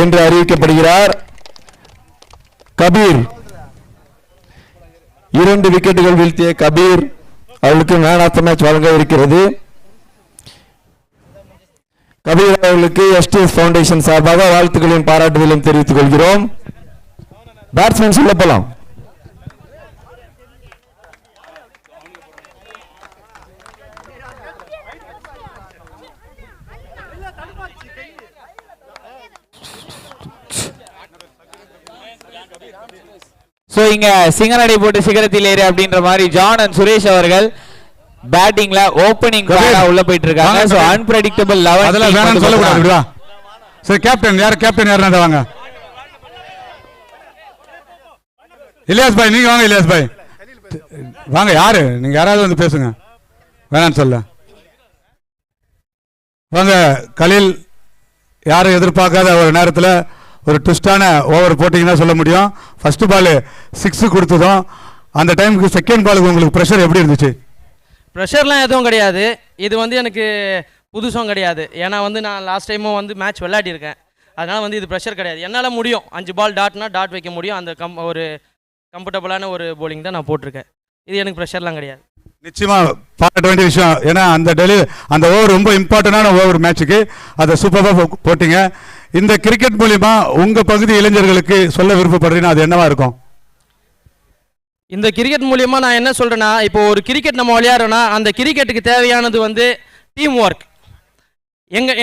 என்று அறிவிக்கப்படுகிறார். கபீர் 2 விக்கெட்டுகள் வீழ்த்திய கபீர் அவர்களுக்கு மேன் ஆஃப் தி மேட்ச் வழங்க இருக்கிறது. கபீர் அவர்களுக்கு எஸ்டிஎஸ் ஃபவுண்டேஷன் சார்பாக வாழ்த்துக்களையும் பாராட்டுதலையும் தெரிவித்துக் கொள்கிறோம். பேட்ஸ்மேன் சொல்ல போலாம். இங்க சிங்கநடை போட்டு சிகரத்தில் ஏறு அப்படின்ற மாதிரி ஜான் அண்ட் சுரேஷ் அவர்கள் பேட்டிங்ல ஓபனிங் உள்ள போயிட்டு இருக்காங்க. சோ அன்பிரெடிக்டபிள் 11 அதெல்லாம் வேணாம்னு சொல்ல கூடாது. சரி கேப்டன் யார் வாங்க. இலியாஸ் பாய் நீங்க வாங்க. இலியாஸ் பாய் வாங்க. யாரு நீங்க? யாராவது வந்து பேசுங்க. வேணாம்னு சொல்ல வாங்க. கலீல் யாரும் எதிர்பார்க்காத ஒரு நேரத்தில் ஒரு ட்விஸ்டான ஓவர் போட்டிங்கன்னா சொல்ல முடியும். ஃபர்ஸ்ட் பால் 6 கொடுத்ததும் அந்த டைமுக்கு செகண்ட் பாலுக்கு உங்களுக்கு ப்ரெஷர் எப்படி இருந்துச்சு? ப்ரெஷர்லாம் எதுவும் கிடையாது. இது வந்து எனக்கு புதுசும் கிடையாது. ஏன்னா வந்து நான் லாஸ்ட் டைமும் வந்து மேட்ச் விளையாடிருக்கேன். அதனால் வந்து இது ப்ரெஷர் கிடையாது. என்னால் முடியும். 5 பால் டாட்னா டாட் வைக்க முடியும். அந்த ஒரு கம்ஃபர்டபுளான ஒரு போலிங் தான் நான் போட்டிருக்கேன். இது எனக்கு ப்ரெஷர்லாம் கிடையாது. நிச்சயமாக பாராட்ட வேண்டிய விஷயம். ஏன்னா அந்த ஓவர் ரொம்ப இம்பார்ட்டண்டான ஓவர் மேட்சுக்கு அதை சூப்பராக போட்டிங்க. இந்த கிரிக்கெட் மூலிமா உங்கள் பகுதி இளைஞர்களுக்கு சொல்ல விருப்பப்படுறீங்கன்னா அது என்னவா இருக்கும்? இந்த கிரிக்கெட் மூலிமா நான் என்ன சொல்கிறேன்னா, இப்போ ஒரு கிரிக்கெட் நம்ம விளையாடுறோன்னா அந்த கிரிக்கெட்டுக்கு தேவையானது வந்து டீம் ஒர்க்.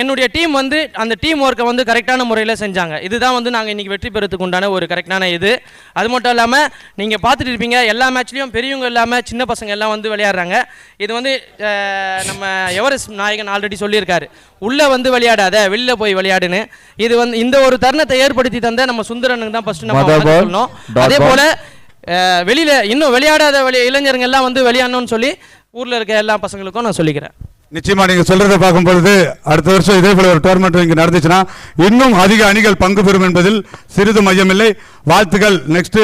என்னுடைய டீம் வந்து அந்த டீம் ஒர்க்கை வந்து கரெக்டான முறையில் செஞ்சாங்க. இதுதான் வந்து நாங்கள் இன்றைக்கி வெற்றி பெறத்துக்கு உண்டான ஒரு கரெக்டான இது. அது மட்டும் இல்லாமல் நீங்கள் பார்த்துட்டு இருப்பீங்க எல்லா மேட்ச்லேயும் பெரியவங்க இல்லாமல் சின்ன பசங்க எல்லாம் வந்து விளையாடுறாங்க. இது வந்து நம்ம எவரெஸ்ட் நாயகன் ஆல்ரெடி சொல்லியிருக்காரு, உள்ளே வந்து விளையாடாத வெளியில் போய் விளையாடுன்னு. இது வந்து இந்த ஒரு தருணத்தை ஏற்படுத்தி தந்த நம்ம சுந்தரனுக்கு தான் ஃபஸ்ட்டு நம்ம சொல்லணும். அதே போல் வெளியில் இன்னும் விளையாடாத இளைஞர்கள் எல்லாம் வந்து விளையாடணும்னு சொல்லி ஊரில் இருக்க எல்லா பசங்களுக்கும் நான் சொல்லிக்கிறேன். நிச்சயமா நீங்க சொல்றதை பார்க்கும் பொழுது அடுத்த வருஷம் இதே போல ஒரு டோர்னமெண்ட் இங்க நடந்துச்சுன்னா இன்னும் அதிக அணிகள் பங்கு பெறும் என்பதில் சிறிது மையமில்லை. வாழ்த்துக்கள். நெக்ஸ்ட்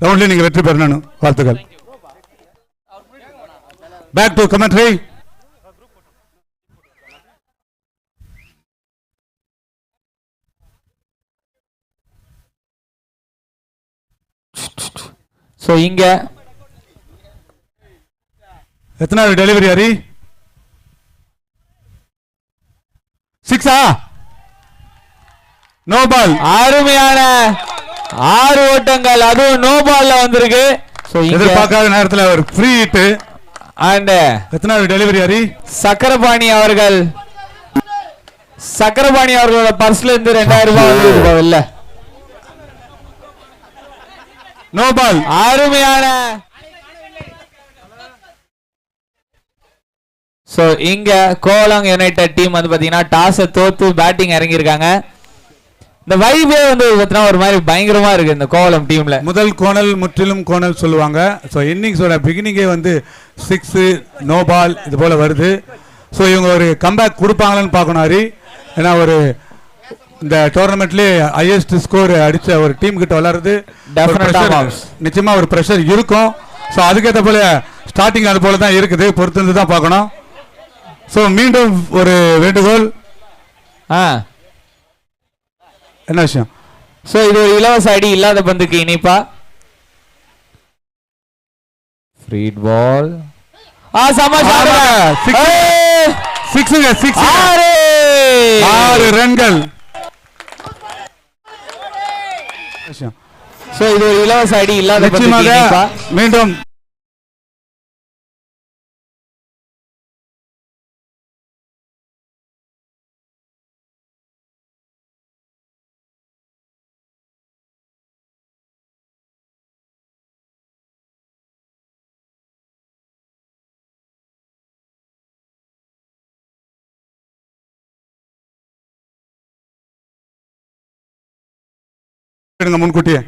ரவுண்ட்ல நீங்க வெற்றி பெறணும். வாழ்த்துக்கள். Back to commentary. இங்க எத்தனாவது டெலிவரி ஹரி? 6 no ball. அருமையான 6 ஓட்டங்கள், அதுவும் நோ பால்ல வந்திருக்கு. எதிர்பார்க்காத நேரத்தில் ஒரு ஃப்ரீ ஹிட். அண்ட் எத்தனாவது டெலிவரி ஹரி? சக்கரபாணி அவர்களோட பர்ஸ்ல இருந்து 2000 ரூபாய் வந்து இல்ல. No ball. அருமையான இங்க கோலம் யுனைடெட் டீம் வந்து பாத்தீங்கன்னா டாஸ் தோத்து பேட்டிங் இறங்கி இருக்காங்க. இந்த வைபே வந்து ஒரு மாதிரி பயங்கரமா இருக்கு இந்த கோலம் டீம்ல. முதல் கோணல் முற்றிலும் கோணல் சொல்லுவாங்க. ஸோ இன்னிங்ஸோட பிகினிங்கே வந்து 6 நோ பால் இது போல வருது. ஸோ இவங்க ஒரு கம்பேக் கொடுப்பாங்களான்னு பார்க்கணும் ஹரி. ஏன்னா ஒரு இந்த டோர்னமெண்ட்லேயே ஹையஸ்ட் ஸ்கோர் அடிச்ச ஒரு டீம் கிட்ட விளையாடுறது நிச்சயமா ஒரு ப்ரெஷர் இருக்கும். ஸோ அதுக்கேற்ற போல ஸ்டார்டிங் அது போல தான் இருக்குது. பொறுத்து தான் பார்க்கணும். ஸோ மீண்டும் ஒரு வேண்டுகோள். என்ன விஷயம்? ஸோ இது ஒரு இலவச அடி இல்லாத பந்துக்கு இணைப்பா. ஃப்ரீட் பால். 6 ரன்கள். ஸோ இது ஒரு இலவச அடி இல்லாத பந்துக்கு இணைப்பா. மீண்டும் முன்கூட்டியே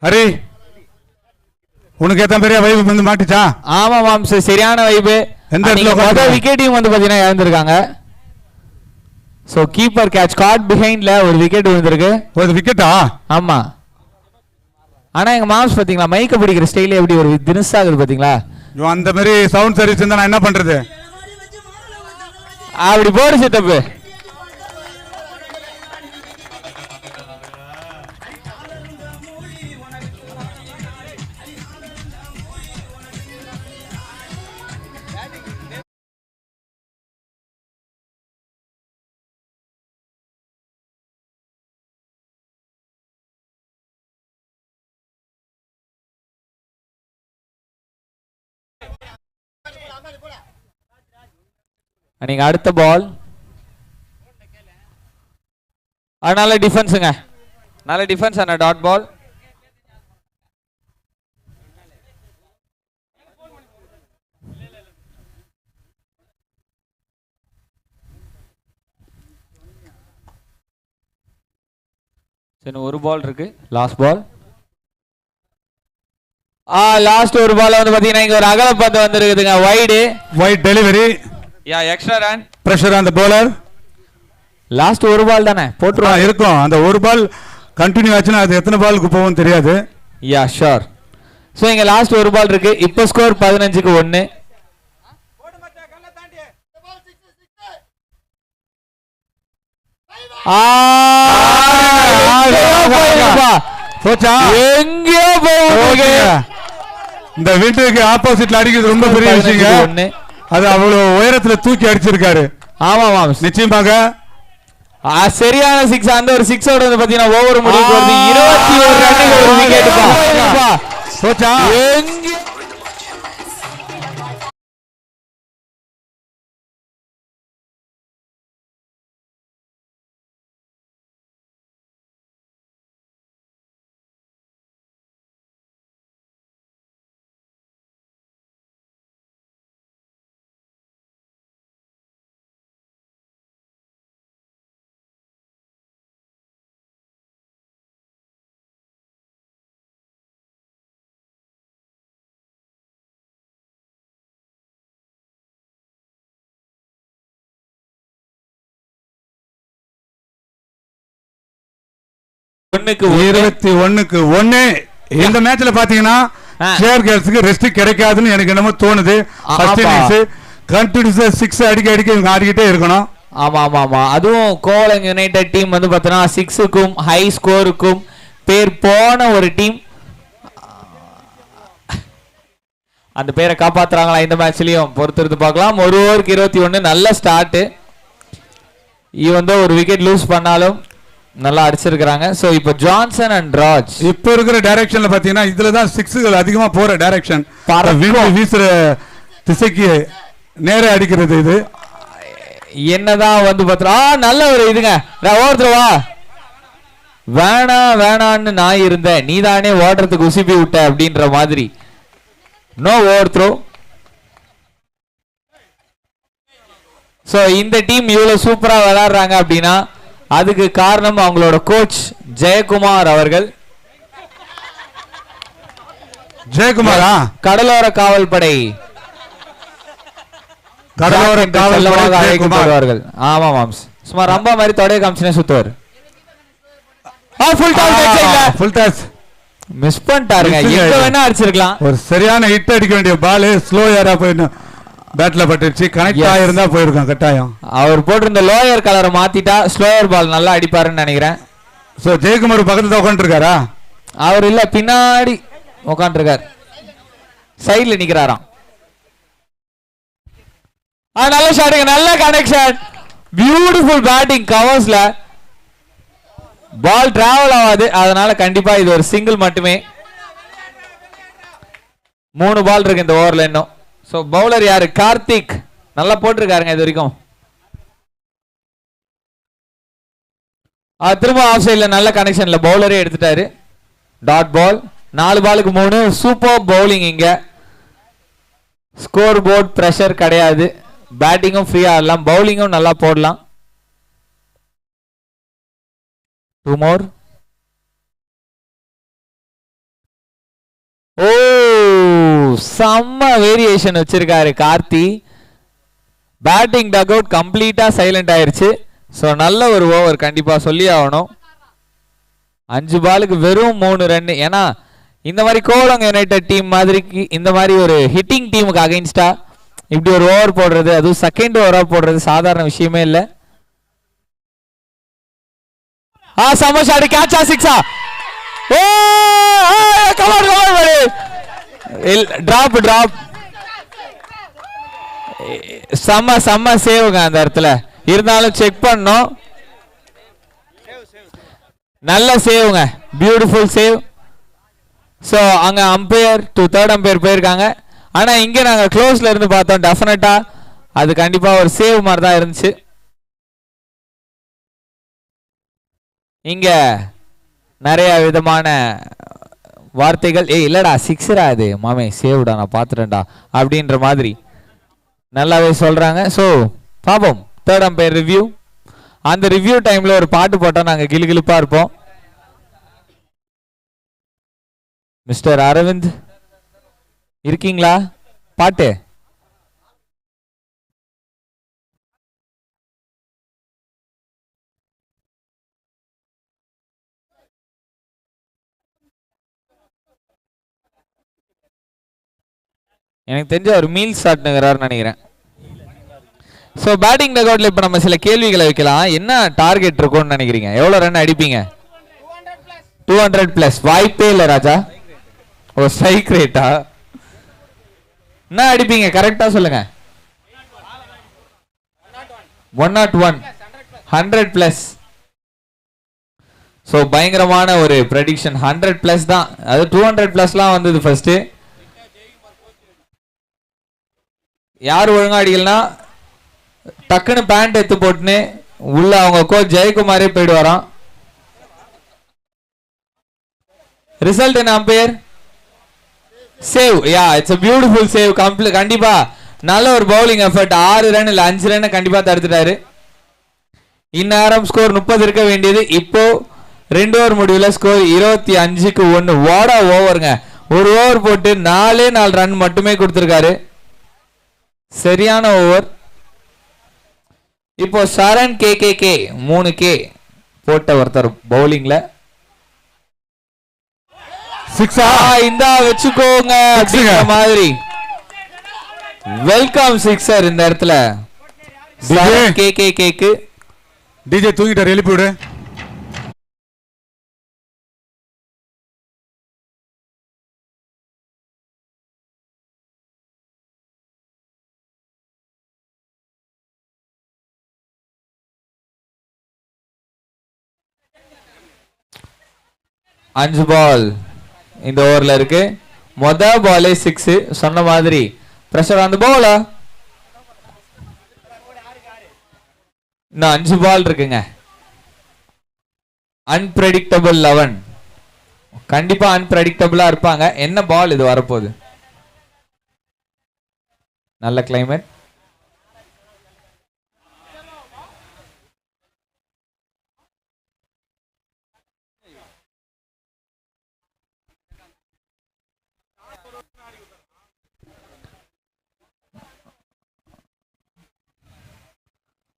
ஹரி உனக்கு ஏத்த பெரிய வைப் வந்து மாட்டிச்சா? ஆமா மாம்ஸ், சரியான வைப். எந்த இடத்துல விக்கெட்டையும் வந்து பாத்தீங்கன்னா இழந்திருக்காங்க. சோ கீப்பர் கேட்ச் காட் பிஹைண்ட்ல ஒரு விக்கெட் விழுந்திருக்கு. ஒரு விக்கெட்டா? ஆமா. ஆனா எங்க மாம்ஸ் பாத்தீங்களா மைக்க பிடிக்கிற ஸ்டைல் எப்படி ஒரு தினசாகுது பாத்தீங்களா? அந்த மாதிரி சவுண்ட் சர்வீஸ் இருந்தா நான் என்ன பண்றது? அப்படி போடு சித்தப்பு. நீங்க அடுத்த பால். நல்ல டிஃபென்ஸுங்க, நல்ல டிஃபென்ஸ் அண்ட் டாட் பால். சரி, ஒரு பால் இருக்கு, லாஸ்ட் பால். லாஸ்ட் ஒரு பால் வந்து பாத்தீங்கன்னா இங்க ஒரு அகல பந்து வந்துருக்குதுங்க, wide delivery. Yeah, extra run, pressure on the bowler. Last ஒரு பால் தானே போட்டுருவாங்க இருக்கும். அந்த ஒரு பால் கண்டினியூ ஆச்சுன்னா அது எத்தனை பாலுக்கு போகும் தெரியாது. Yeah sure. சோ இங்க லாஸ்ட் ஒரு பால் இருக்கு. இப்போ ஸ்கோர் 15க்கு 1. எங்கேயோ போகுது. இந்த வீட்டுக்கு ஆப்போசிட்ல அடிக்கிறது ரொம்ப பெரிய விஷயங்க. அது அவ்வளவு உயரத்துல தூக்கி அடிச்சிருக்காரு. ஆமா ஆமா, நிச்சயமாக சரியான 6. அந்த ஒரு 6 ஓட வந்து பாத்தீங்கன்னா ஓவர் முடிவுக்கு வருது. 21 ரன்னுக்கு ஒரு விக்கெட் பா. சோச்சா எங்க ஒண்ணுக்கு 21க்கு 1. இந்த மேட்ச்ல பாத்தீங்கன்னா ஷேர் கேர்ள்ஸ்க்கு ரெஸ்ட் கிடைக்காதுன்னு எனக்கு என்னமோ தோணுது. ஃபர்ஸ்ட் இன்னிங்ஸ் கண்டினியூஸா 6 அடிக்க இவங்க ஆடிக்கிட்டே இருக்கணும். ஆமா ஆமா ஆமா, அதுவும் கோவளம் யுனைடெட் டீம் வந்து பார்த்தோன்னா 6க்கும் ஹை ஸ்கோருக்கும் பேர் போன ஒரு டீம். அந்த பேரை காப்பாத்துறாங்களா இந்த மேட்ச்லயும் பொறுத்திருந்து பார்க்கலாம். ஒரு ஓவருக்கு 21, நல்ல ஸ்டார்ட். இவன் தான் ஒரு விக்கெட் லூஸ் பண்ணாலும் நல்லா அடிச்சிருக்காங்க. சோ இப்போ ஜான்சன் அண்ட் ராஜ் இப்போ இருக்கிற டைரக்ஷன்ல பாத்தீங்கன்னா இதுல தான் 6கள் அதிகமா போற டைரக்ஷன். வீசுற திசைக்கு நேரே அடிக்கிறது. இது என்னதான் வந்து பார்த்தா நல்ல ஒரு இதுங்க. ஒருத்தரவா வேணான்னு நான் இருந்தேன், நீதானே ஓடுறதுக்கு உசுப்பி விட்ட அப்படின்ற மாதிரி. No over throw. சோ இந்த டீம் இவ்வளவு சூப்பரா விளையாடுறாங்க அப்படின்னா அதுக்கு காரணம் அவங்களோட கோச் ஜெயக்குமார் அவர்கள். ஜெயக்குமாரா? கடலோர காவல் படை அழைக்கப்படுவார்கள். ஆமா மாம்ஸ், சும்மா ரம்பா மாதிரி தொடைய காமிச்சுனே சுத்துவார். ஃபுல் டாஸ் மிஸ் பண்ணிட்டாருங்க. எங்க வேணா அடிச்சிருக்கலாம். ஒரு சரியான ஹிட் அடிக்க வேண்டிய பால் ஸ்லோ ஏரா போயிடும், பேட்ல பட்டுச்சு, கனெக்ட் ஆயிருந்தா போயிருக்கும் கட்டாயம். அவர் போட்டிருந்த லோயர் கலரை மாத்திட்டா ஸ்லோயர் பால் நல்லா அடிப்பாருன்னு நினைக்கிறேன். சோ ஜெயக்குமார் பக்கத்துல உட்காந்துருக்காரா? அவர் இல்ல, பின்னாடி உட்காந்துருக்காரு, சைட்ல நிக்கிறாராம். நல்ல ஷாட்டுங்க, நல்ல கனெக்ஷன், பியூட்டிஃபுல் பேட்டிங். கவர்ஸ்ல பால் டிராவல் ஆகாது, அதனால கண்டிப்பா இது ஒரு சிங்கிள் மட்டுமே. 3 பால் இருக்கு இந்த ஓவர்ல இன்னும். சோ பவுலர் யாரு? கார்த்திக் நல்லா போட்டிருக்காருங்க இது வரைக்கும். திரும்ப ஆஃப் சைட்ல நல்ல கனெக்ஷன்ல பவுலரே எடுத்துட்டாரு. டாட் பால், 4 பாலுக்கு 3. Super bowling. இங்க ஸ்கோர் போர்ட் பிரஷர் கிடையாது. பேட்டிங்கும் ஃப்ரீயா ஆடலாம், பவுலிங்கும் நல்லா போடலாம். 2 more. ஓ, செம்ம வேரியேஷன் வச்சிருக்காரு கார்த்தி. பேட்டிங் டக் அவுட் கம்ப்ளீட்டா சைலண்ட் ஆயிருச்சு. சோ நல்ல ஒரு ஓவர் கண்டிப்பா சொல்லி ஆகணும். 5 பாலுக்கு வெறும் 3 ரன். ஏன்னா இந்த மாதிரி கோவளம் யுனைடெட் டீம் மாதிரி இந்த மாதிரி ஒரு ஹிட்டிங் டீமுக்கு அகைன்ஸ்டா இப்படி ஒரு ஓவர் போடுறது, அதுவும் செகண்ட் ஓவரா போடுறது சாதாரண விஷயமே இல்லை. செம்ம ஷாட், கேட்சா, சிக்ஸா? ஓ கமான் டிராப் டிராப். செம்ம சேவுங்க அந்த இடத்துல. இருந்தாலும் செக் பண்ணோம். நல்ல சேவுங்க, பியூட்டிஃபுல் சேவ். ஸோ அங்க அம்பையர் டு தேர்ட் அம்பையர் போயிருக்காங்க. ஆனா இங்க நாங்க க்ளோஸ்ல இருந்து பார்த்தோம், டெஃபினட்டா அது கண்டிப்பா ஒரு சேவ் மாதிரி தான் இருந்துச்சு. இங்க நிறைய விதமான வார்த்தைகள், இல்லடா சிக்ஸரா அது மாமே, சேவ்டா நான் பார்த்துட்டேன்டா அப்படின்ற மாதிரி நல்லாவே சொல்றாங்க. ஸோ பாப்போம் தேர்ட் அம்பையர் ரிவ்யூ. அந்த ரிவ்யூ டைம்ல ஒரு பாட்டு போட்டா நாங்க கிளுகிளுப்பா இருப்போம். மிஸ்டர் அரவிந்த் இருக்கீங்களா? பாட்டு எனக்கு தெரிஞ்ச ஒரு மீல் சாட்னுங்கிறாரு நினைக்கிறேன். ஸோ பேட்டிங் டகவுட்ல இப்போ நம்ம சில கேள்விகளை வைக்கலாம். என்ன டார்கெட் இருக்கும்னு நினைக்கிறீங்க? எவ்வளோ ரன் அடிப்பீங்க? 200+. வாய்ப்பே இல்லை ராஜா. ஓ ஸ்ட்ரைக் ரேட்டா? என்ன அடிப்பீங்க கரெக்டா சொல்லுங்க. 101, 100+. ஸோ பயங்கரமான ஒரு ப்ரெடிக்ஷன். 100+ தான், அது 200+லாம் வந்தது ஃபர்ஸ்ட். யார் ஒழுங்கா அடிக்கலனா டக்குன்னு பேண்ட் எடுத்து போட்டுன்னு உள்ள அவங்க கோச் ஜெயக்குமாரே போயிடு வரான். ரிசல்ட் என்ன umpire? Save. Yeah it's a beautiful save. கண்டிப்பா நல்ல ஒரு பவுலிங் எஃபர்ட். 6 ரன் இல்ல 5 ரன் கண்டிப்பா தடுத்துட்டாரு. இந்நேரம் ஸ்கோர் 30 இருக்க வேண்டியது. இப்போ 2 ஓவர் முடிவுல ஸ்கோர் 25-1. வாடா ஓவருங்க. ஒரு ஓவர் போட்டு 4 ரன் மட்டுமே கொடுத்திருக்காரு. சரியான ஓவர். இப்போ சரண் KKK 3K போட்ட ஒருத்தர் பவுலிங்ல. இந்தா வச்சுக்கோங்க மாதிரி வெல்கம் சிக்ஸர் இந்த இடத்துல KKK. டிஜே தூங்கிட்டார், எழுப்பி விடு. அஞ்சு பால் இந்த ஓவர்ல இருக்கு. மொத பாலே 6. சொன்ன மாதிரி பிரஷர் அந்த பால. இன்னும் 5 பால் இருக்குங்க. அன்பிரடிக்டபிள் 11. கண்டிப்பா அன்பிரடிக்டபிளா இருப்பாங்க. என்ன பால் இது வரப்போகுது? நல்ல கிளைமேட்.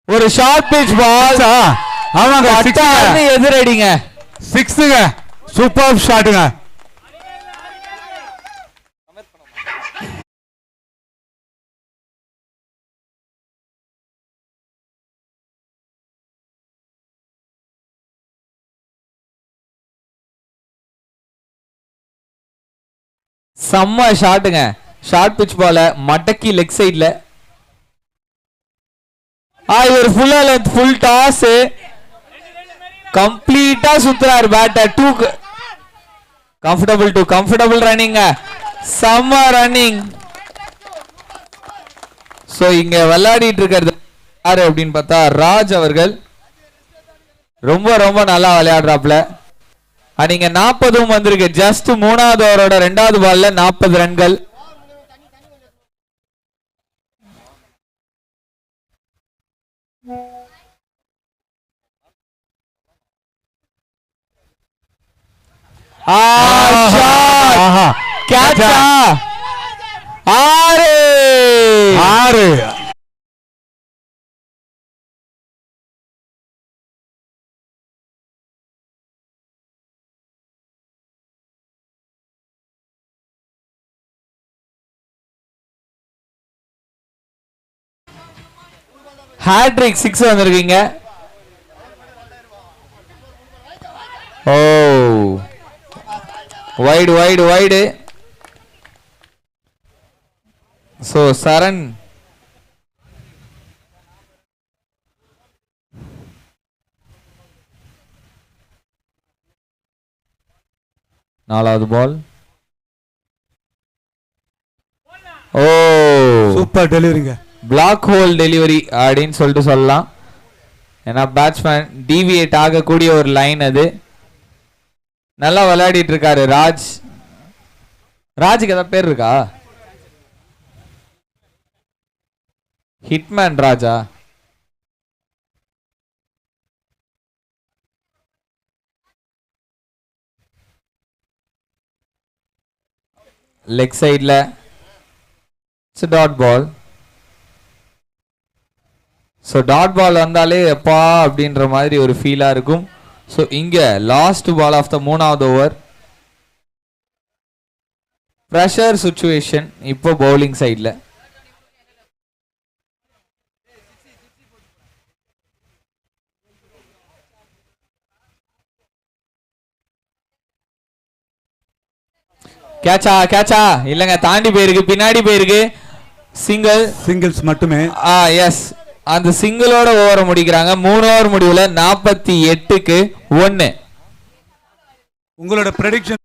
ஒரு ஷார்ட் பிட்ச் பால். ஆமாங்க, எதிரடிங்க. 6ங்க. சூப்பர் ஷாட்டுங்க. செம்ம ஷாட்டுங்க. ஷார்ட் பிட்ச் பால மடக்கி லெக் சைட்ல. இவர் ஃபுல்லா லென்த் ஃபுல் டாஸ் கம்ப்ளீட்டா சுத்துறாரு பேட்டர். Comfortable running. செம்ம ரன்னிங். சோ இங்க விளையாடிட்டு இருக்கிறது யாரு அப்படின்னு பார்த்தா ராஜ் அவர்கள். ரொம்ப ரொம்ப நல்லா விளையாடுறாப்ல. நீங்க 40 வந்திருக்கு. ஜஸ்ட் 3வது ஓவரோட 2வது பால்ல 40 ரன்கள். கேட்சா 6. ஹேட்ரிக் 6 வந்திருக்கீங்க. ஓ வைடு வைடு வைடு. சோ சரண் நாலாவது பால். ஓ சூப்பர் டெலிவரிங்க. பிளாக் ஹோல் டெலிவரி அப்படின்னு சொல்லிட்டு சொல்லலாம். ஏன்னா பேட்ஸ்மேன் டிவியேட் ஆகக்கூடிய ஒரு லைன் அது. நல்லா விளையாடிட்டு இருக்காரு ராஜ். ராஜுக்கு ஏதாவது பேர் இருக்கா? ஹிட்மேன் ராஜா. லெக் சைட்ல dot ball. So dot ball வந்தாலே எப்பா அப்படின்ற மாதிரி ஒரு ஃபீலாக இருக்கும். ஸோ இங்கே லாஸ்ட் பால் ஆஃப் த 3வது ஓவர். ப்ரெஷர் சுச்சுவேஷன் இப்போ பவுலிங் சைடில். கேட்சா கேட்சா இல்லைங்க, தாண்டி போயிருக்கு, பின்னாடி போயிருக்கு. சிங்கிள்ஸ் மட்டுமே. எஸ், அந்த சிங்கிளோட ஓவரை முடிக்கிறாங்க. 3 ஓவர் முடிவுல 48க்கு 1. உங்களோட ப்ரெடிக்ஷன்?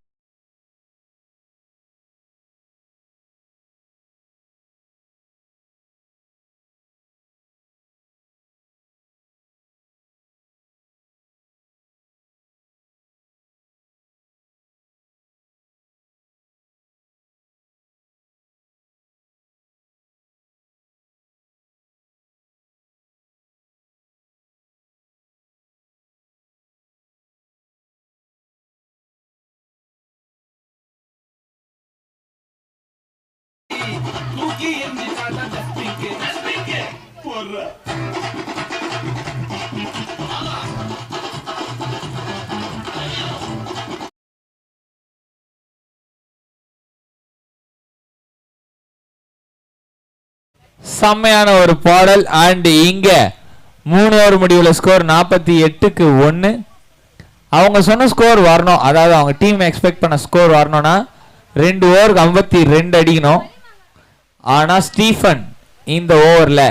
செம்மையான ஒரு பாடல். அண்ட் இங்க 3 ஓவர் முடிவுல ஸ்கோர் 48க்கு 1. அவங்க சொன்ன ஸ்கோர் வரணும், அதாவது அவங்க டீம் எக்ஸ்பெக்ட் பண்ண ஸ்கோர் வரணும்னா 2 ஓவருக்கு 52 அடிக்கணும். ஆனா ஸ்டீஃபன் இந்த ஓவர்ல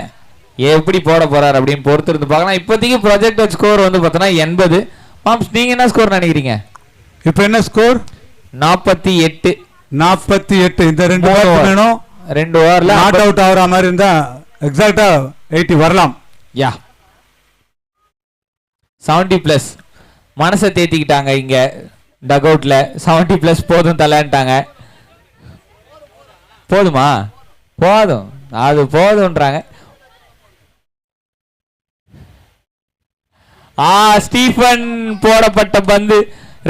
எப்படி போட போறாரு அப்படின்னு பொறுத்து இருந்து பார்க்கலாம். இப்போதைக்கு ப்ரொஜெக்டட் ஸ்கோர் வந்து பார்த்தோன்னா 80. மாம்ஸ், நீங்க என்ன ஸ்கோர் நினைக்கிறீங்க? இப்போ என்ன ஸ்கோர்? 48. 48. இந்த 2 ஓவர் வேணும். 2 ஓவர்ல நாட் அவுட் ஆகுற மாதிரி இருந்தா எக்ஸாக்ட்டா 80 வரலாம். யா 70+. மனசை தேத்திக்கிட்டாங்க இங்க டக் அவுட்ல. 70+ போதும் தலன்ட்டாங்க. போதுமா? போதும், அது போதும்ன்றாங்க. ஸ்டீஃபன் போடப்பட்ட பந்து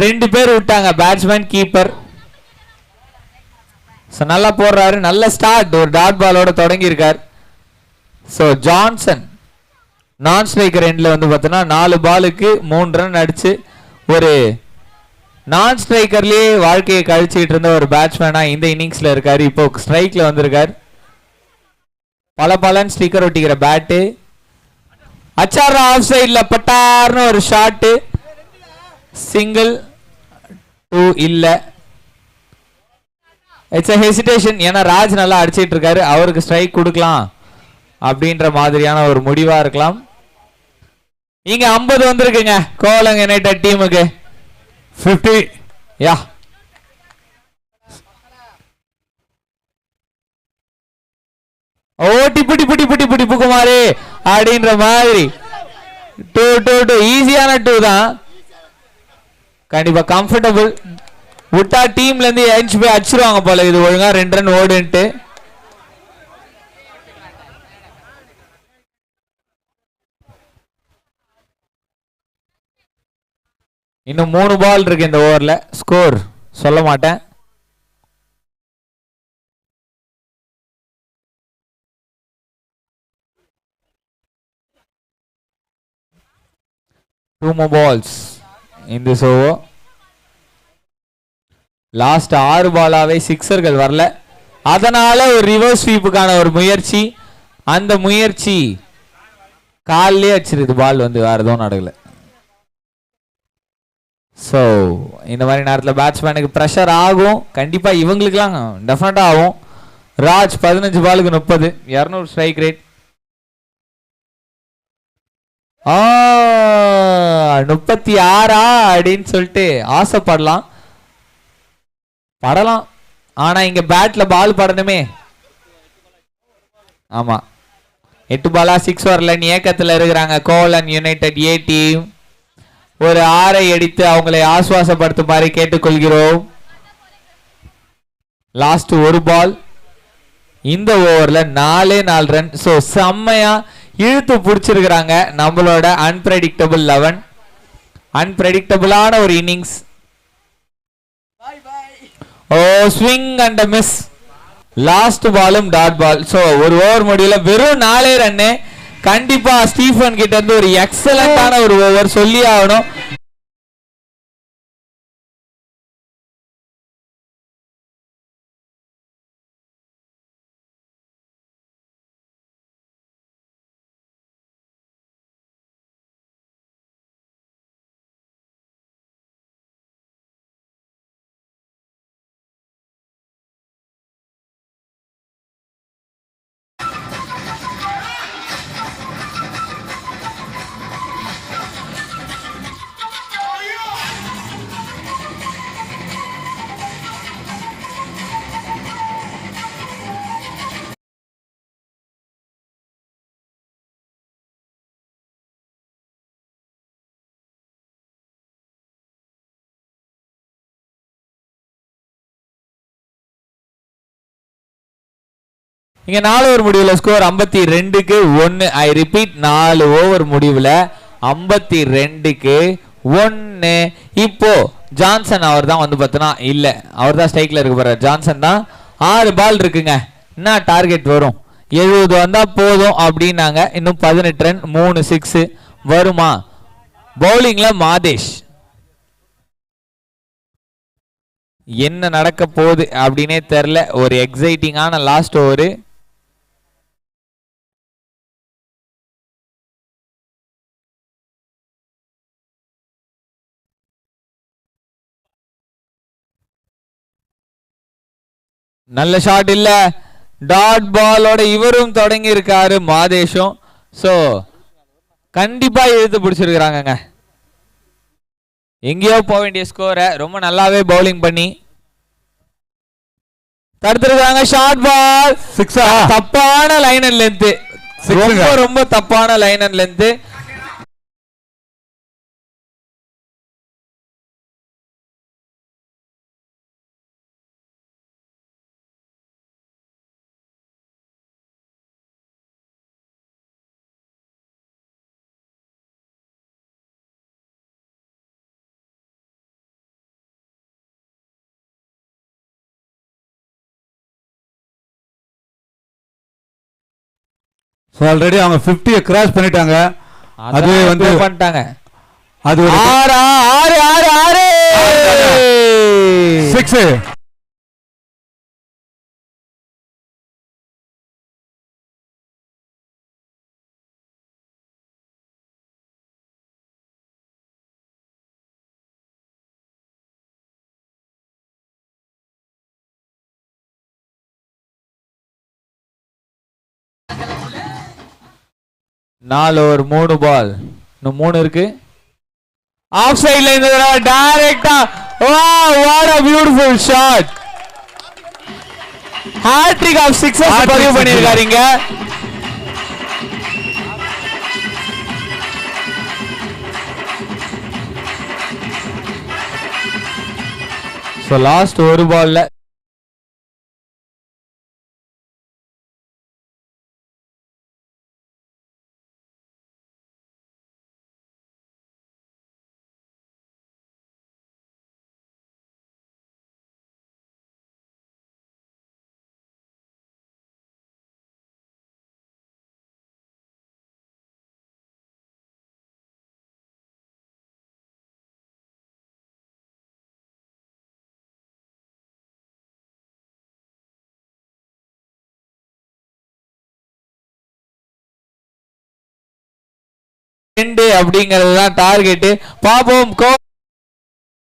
2 பேர் விட்டாங்க, பேட்ஸ்மேன் கீப்பர். நல்லா போடுறாரு, நல்ல ஸ்டார்ட். ஒரு டாட் பாலோட தொடங்கி இருக்கார். ஸோ ஜான்சன் நான் ஸ்ட்ரைக்கர் எண்ட்ல வந்து பார்த்தோன்னா 4 பாலுக்கு 3 ரன் அடிச்சு ஒரு நான் ஸ்ட்ரைக்கர்லயே வாழ்க்கையை கழிச்சுக்கிட்டு இருந்த ஒரு பேட்ஸ்மேனா இந்த இன்னிங்ஸ்ல இருக்காரு. இப்போ ஸ்ட்ரைக்ல வந்திருக்காரு. பல ஸ்டிக்கர் ஒட்டிக்கிற பேட்டு. அச்சாரா ஆஃப் சைட்ல பட்டார்னு ஒரு ஷாட்டு. சிங்கிள் 2 இல்ல. It's a hesitation. ஏன்னா ராஜ் நல்லா அடிச்சிட்டு இருக்காரு, அவருக்கு ஸ்ட்ரைக் கொடுக்கலாம் அப்படின்ற மாதிரியான ஒரு முடிவா இருக்கலாம். இங்க 50 வந்திருக்குங்க கோவலங்க யுனைடெட் டீமுக்கு. 50. யா ஓ டிப்பு டிப்பு டிப்பு டிப்பு டிப்பு குமாரே அப்படின்ற மாதிரி 2 ஈஸியான 2 தான். கண்டிப்பா கம்ஃபர்டபுள். விட்டா டீம்ல இருந்து எஞ்சி போய் அடிச்சிருவாங்க போல. இது ஒழுங்கா 2 ரன் ஓடுன்ட்டு. இன்னும் 3 பால் இருக்கு இந்த ஓவர்ல. ஸ்கோர் சொல்ல மாட்டேன். Two more balls in this over. Last 6 பாலாவே சிக்ஸர்கள் வரல. அதனால ஒரு ரிவர்ஸ் ஸ்வீப்புக்கான ஒரு முயற்சி. அந்த முயற்சி காலிலே அடிச்சிருது பால் வந்து, வேற எதுவும் நடக்கல. ஸோ இந்த மாதிரி நேரத்தில் பேட்ஸ்மேனுக்கு ப்ரெஷர் ஆகும் கண்டிப்பா, இவங்களுக்குலாம் டெஃபினட்டா ஆகும். ராஜ் 15 பாலுக்கு 30, 200 ஸ்ட்ரைக் ரேட். 36 அப்படின்னு சொல்லிட்டு ஆசைப்படலாம், படலாம். ஆனா இங்க பேட்ல பால் படணுமே. ஆமா, 8 பாலா 6 வரலன்னு ஏக்கத்துல இருக்கிறாங்க கோவலன் யுனைடெட் ஏ டீம். ஒரு 6 அடித்து அவங்களை ஆசுவாசப்படுத்துமாறு கேட்டுக்கொள்கிறோம். லாஸ்ட் ஒரு பால், இந்த ஓவர்ல 4 ரன். சோ செம்மையா இழுத்து பிடிச்சிருக்கிறாங்க நம்மளோட அன்பிரடிக்டபிள் 11. அன்பிரடிக்டபிளான ஒரு innings. Oh swing and miss. Last பாலும் டாட் பால். சோ ஒரு ஓவர் முடியல, வெறும் 4 ரன்னு. கண்டிப்பா ஸ்டீஃபன் கிட்ட இருந்து ஒரு எக்ஸலண்டான ஒரு ஓவர் சொல்லி ஆகணும். இங்க 4 ஓவர் முடிவுல ஸ்கோர் 52க்கு 1. ஐ ரிப்பீட், 4 ஓவர் முடிவுல 52க்கு 1. இப்போ ஜான்சன் அவர் தான் வந்து பார்த்தனா இல்ல, அவர் தான் ஸ்ட்ரைக்ல இருக்க போறார். ஜான்சன் தான். 6 பால் இருக்குங்க, என்ன டார்கெட் வரும்? 70 வந்தா போதும் அப்படின்னாங்க. இன்னும் 18 ரன், 3 6 வருமா? பவுலிங்ல மாதேஷ். என்ன நடக்க போகுது அப்படின்னே தெரியல. ஒரு எக்ஸைட்டிங்கான லாஸ்ட் ஓவர். நல்ல ஷாட் இல்ல, டாட் பாலோட இவரும் தொடங்கி இருக்காரு மாதேஷும். சோ கண்டிப்பா இழுத்து பிடிச்சிருக்காங்க. எங்கேயோ போக வேண்டிய ஸ்கோரை ரொம்ப நல்லாவே பவுலிங் பண்ணி தடுத்திருக்காங்க. ஷார்ட் பால், தப்பான லைன் அண்ட் லென்த், ரொம்ப ரொம்ப தப்பான லைன் அண்ட் லென்த். ஆல்ரெடி அவங்க 50 கிராஸ் பண்ணிட்டாங்க. அது வந்து பண்ணிட்டாங்க. அது 6 6 6 6. நாலு ஓவர் 3 பால், இன்னும் 3 இருக்கு. ஆஃப் சைடுல இந்த தடவை டைரக்டா. Wow, what a beautiful shot. Hat trick of sixes பதிவு பண்ணிருக்காருங்க. சோ லாஸ்ட் ஒரு பால்ல 2 அப்படிங்கிறது தான் டார்கெட். பாப்போம்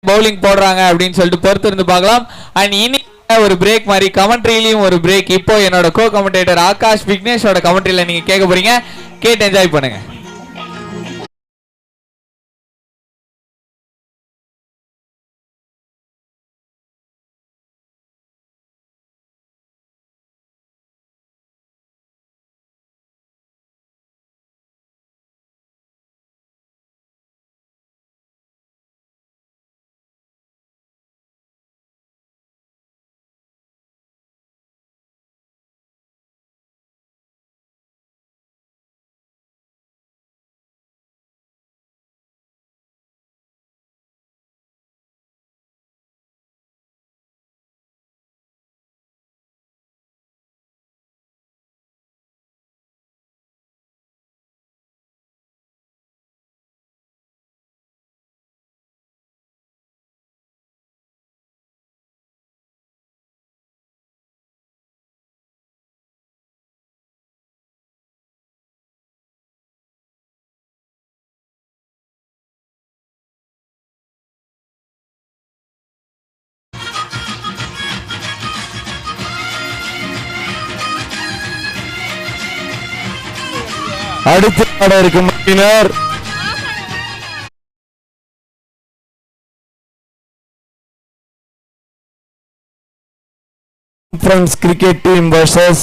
பவுலிங் போடுறாங்க அப்படின்னு சொல்லிட்டு பொறுத்து இருந்து பார்க்கலாம். அண்ட் இனி ஒரு பிரேக் மாதிரி கமெண்ட்ரியிலையும் ஒரு பிரேக். இப்போ என்னோட கோ கமெண்டேட்டர் ஆகாஷ் விக்னேஷோட கமெண்ட்ரியில நீங்க கேட்க போறீங்க. கேட்டு என்ஜாய் பண்ணுங்க. அடுத்து ஆட இருக்கும் அணியினர் friends cricket team vs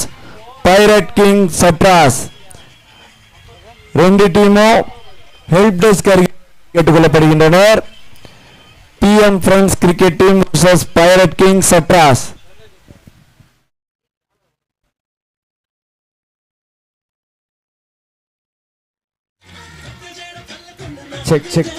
pirate king Sadras. 2 டீமும் ஹெல்ப் டெஸ்க் கேட்டுக்கொள்ளப்படுகின்றனர். PM friends cricket team vs pirate king Sadras. Check check.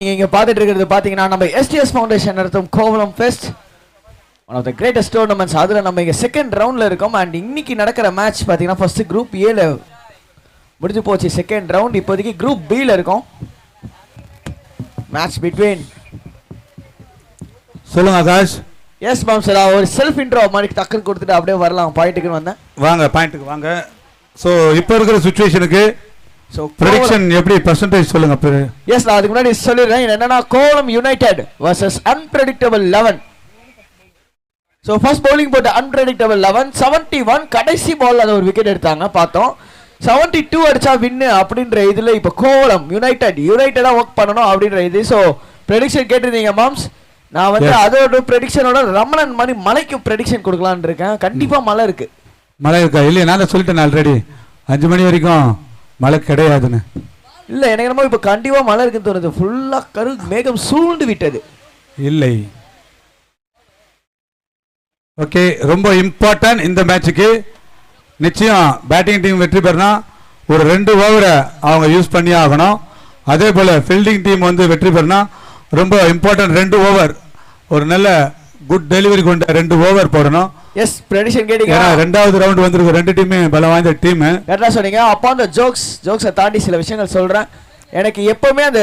நீங்க பார்த்துட்டு இருக்கிறது பாத்தீங்கன்னா நம்ம STS ஃபவுண்டேஷன் நடத்தும் Kovalam fest, one of the greatest tournaments. அதுல நம்ம இங்க செகண்ட் ரவுண்ட்ல இருக்கோம். அண்ட் இன்னைக்கு நடக்கிற மேட்ச் பாத்தீங்கன்னா ஃபர்ஸ்ட் குரூப் ஏல முடிஞ்சு போச்சு. செகண்ட் ரவுண்ட் இப்போதைக்கு குரூப் B ல இருக்கோம். Match between. சொல்லுங்க ஆகாஷ். எஸ் மேம் சார், ஒரு செல்ஃப் இன்ட்ரோ மாதிரி டக்குன்னு கொடுத்துட்டு அப்படியே வரலாம். பாயிண்ட்டுக்கு வந்தேன். வாங்க பாயிண்ட்டுக்கு வாங்க. ஸோ இப்போ இருக்கிற சுச்சுவேஷனுக்கு ஸோ ப்ரெடிக்ஷன் எப்படி பர்சன்டேஜ் சொல்லுங்க. எஸ், நான் அதுக்கு முன்னாடி சொல்லிடுறேன் என்னன்னா Kovalam United vs அன்பிரெடிக்டபிள் 11. So first bowling போட்ட அன்பிரெடிக்டபிள் 11 71 கடைசி பால் அதை ஒரு விக்கெட் எடுத்தாங்க பார்த்தோம். 72 அடிச்சா வின்னு அப்படின்ற இதுல இப்போ கோவளம் யுனைடெடா ஒர்க் பண்ணணும் அப்படின்ற இது. ஸோ ப்ரெடிக்ஷன் கேட்டிருந்தீங்க மாம்ஸ். நான் வந்து அதோட ப்ரெடிக்ஷனோட ரமணன் மாதிரி மலைக்கு ப்ரெடிக்ஷன் கொடுக்கலான்னு இருக்கேன். கண்டிப்பா மழை இருக்கு. மழை இருக்கா? இல்லையா, நான் சொல்லிட்டேன் ஆல்ரெடி 5 மணி வரைக்கும் மழை கிடையாதுன்னு. இல்ல எனக்கு என்னமோ இப்ப கண்டிப்பா மழை இருக்குன்னு தோணுது. ஃபுல்லா கரு மேகம் சூழ்ந்து விட்டது. இல்லை. ஓகே, ரொம்ப இம்பார்ட்டன்ட் இந்த மேட்சுக்கு. நிச்சயம் பேட்டிங் டீம் வெற்றி பெறனா ஒரு 2 ஓவரை அவங்க யூஸ் பண்ணி ஆகணும். அதே போல ஃபீல்டிங் டீம் வந்து வெற்றி பெறனா ரொம்ப இம்பார்ட்டன்ட் 2 ஓவர் ஒரு நல்ல குட் டெலிவரி கொண்ட 2 ஓவர் போடணும். எஸ், பிரெடிக்ஷன் கேட்டிங்க. ரெண்டாவது ரவுண்ட் வந்திருக்கு. 2 டீமே பலம் வாய்ந்த டீம். கரெக்டா சொன்னீங்க. அப்போ அந்த ஜோக்ஸை தாண்டி சில விஷயங்கள் சொல்றேன். எனக்கு எப்பவுமே அந்த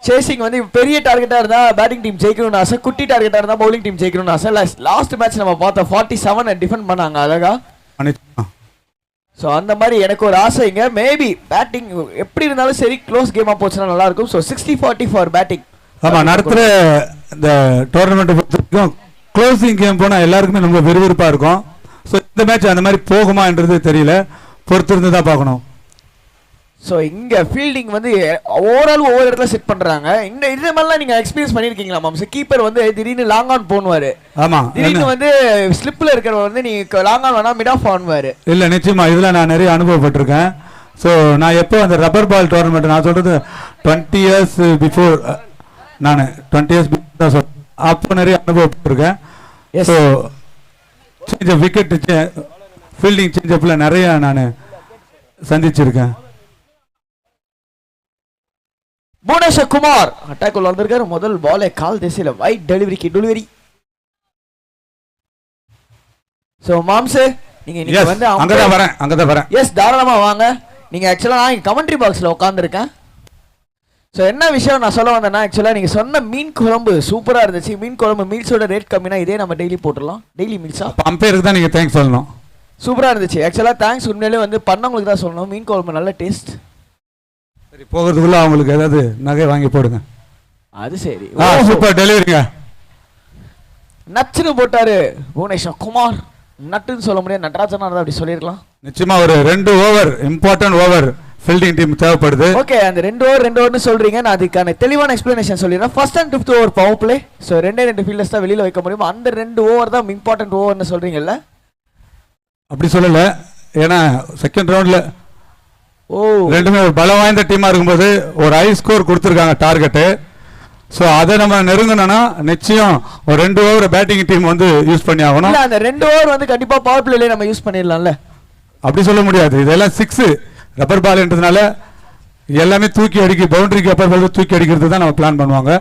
சேசிங் வந்து பெரிய டார்கெட்டா இருந்தா பேட்டிங் டீம் ஜெயிக்கணும்னு ஆசை, குட்டி டார்கெட்டா இருந்தா பவுலிங் டீம் ஜெயிக்கணும்னு ஆசை. லாஸ்ட் மேட்ச் நம்ம பார்த்தோம் 47 டிஃபெண்ட் பண்ணாங்க அழகா. ஸோ அந்த மாதிரி எனக்கு ஒரு ஆசைங்க. மேபி பேட்டிங் எப்படி இருந்தாலும் சரி க்ளோஸ் கேமா போச்சுன்னா நல்லா இருக்கும். So 60-40 for batting. ஆமா, நடத்துற இந்த டோர்னமெண்ட் பொறுத்த வரைக்கும் க்ளோசிங் கேம் போனா எல்லாருக்குமே ரொம்ப விறுவிறுப்பா இருக்கும். ஸோ இந்த மேட்ச் அந்த மாதிரி போகுமான்றது தெரியல, பொறுத்திருந்து தான் பார்க்கணும். ஸோ இங்கே ஃபீல்டிங் வந்து ஓவரால் ஒவ்வொரு இடத்துல செட் பண்ணுறாங்க. இந்த இது மாதிரிலாம் நீங்கள் எக்ஸ்பீரியன்ஸ் பண்ணியிருக்கீங்களா மாம்ஸ்? கீப்பர் வந்து திடீர்னு லாங் ஆன் போனுவார், ஆமாம், திடீர்னு வந்து ஸ்லிப்பில் இருக்கிறவர் வந்து நீங்கள் லாங் ஆன் வேணா மிட் ஆஃப் ஆனுவார். இல்லை, நிச்சயமா இதில் நான் நிறைய அனுபவப்பட்டிருக்கேன். ஸோ நான் எப்போ அந்த ரப்பர் பால் டோர்னமெண்ட், நான் சொல்கிறது 20 இயர்ஸ் பிஃபோர், நான் 20 இயர்ஸ் தான் சொல்கிறேன், அப்போ நிறைய அனுபவப்பட்டிருக்கேன். So change of wicket, fielding change அப்பில் நிறைய நான் சந்திச்சிருக்கேன். புவனேஸ்வர் குமார் அட்டாக் உள்ள வந்திருக்காரு. முதல் பாலே கால் திசையில வைட் டெலிவரி. சோ மாம்ஸ் நீங்க இன்னைக்கு வந்து அங்கதான் வரேன். எஸ், தாராளமா வாங்க. நீங்க ஆக்சுவலா நான் கமெண்ட்ரி பாக்ஸ்ல உட்கார்ந்திருக்கேன். சோ என்ன விஷயம் நான் சொல்ல வந்தேன்னா, ஆக்சுவலா நீங்க சொன்ன மீன் குழம்பு சூப்பரா இருந்துச்சு. மீன் குழம்பு மீல்ஸோட ரேட் கம்மினா இதே நம்ம டெய்லி போட்டுடலாம். டெய்லி மீல்ஸா அம்பேருக்கு தான் நீங்க தேங்க்ஸ் சொல்லணும். சூப்பரா இருந்துச்சு. ஆக்சுவலா தேங்க்ஸ் உண்மையிலேயே வந்து பண்ணவங்களுக்கு தான் சொல்லணும். மீன் குழம்பு நல்ல டேஸ்ட். சரி, போகிறதுக்குள்ள அவங்களுக்கு ஏதாவது நகை வாங்கி போடுங்க. அது சரி, சூப்பர் டெலிவரிங்க. நச்சுன்னு போட்டாரு புவனேஸ்வர் குமார். நட்டுன்னு சொல்ல முடியாது, நடராஜனா இருந்தா அப்படி சொல்லிருக்கலாம். நிச்சயமா ஒரு 2 over, important over fielding team தேவைப்படுது. ஓகே, அந்த 2 ஓவர்னு சொல்றீங்க. நான் அதுக்கான தெளிவான எக்ஸ்பிளனேஷன் சொல்லிடுறேன். First and 5th over power play. So 2 fielders தான் வெளியில வைக்க முடியும். அந்த 2 ஓவர் தான் இம்பார்ட்டன்ட் ஓவர்னு சொல்றீங்கல்ல? அப்படி சொல்லல, ஏன்னா செகண்ட் ரவுண்ட்ல ரெண்டுமே ஒரு பலம் வாய்ந்த டீமா இருக்கும்போது ஒரு ஹை ஸ்கோர் கொடுத்துருக்காங்க டார்கெட்டு. ஸோ அதை நம்ம நெருங்கணும்னா நிச்சயம் ஒரு 2 ஓவர் பேட்டிங் டீம் வந்து யூஸ் பண்ணி ஆகணும். அந்த 2 ஓவர் வந்து கண்டிப்பா பவர் பிளேல நம்ம யூஸ் பண்ணிடலாம்ல? அப்படி சொல்ல முடியாது, இதெல்லாம் 6 ரப்பர் பால்ன்றதுனால எல்லாமே தூக்கி அடிக்க, பவுண்டரிக்கு ரப்பர் பால் தூக்கி அடிக்கிறது தான் நம்ம பிளான் பண்ணுவாங்க.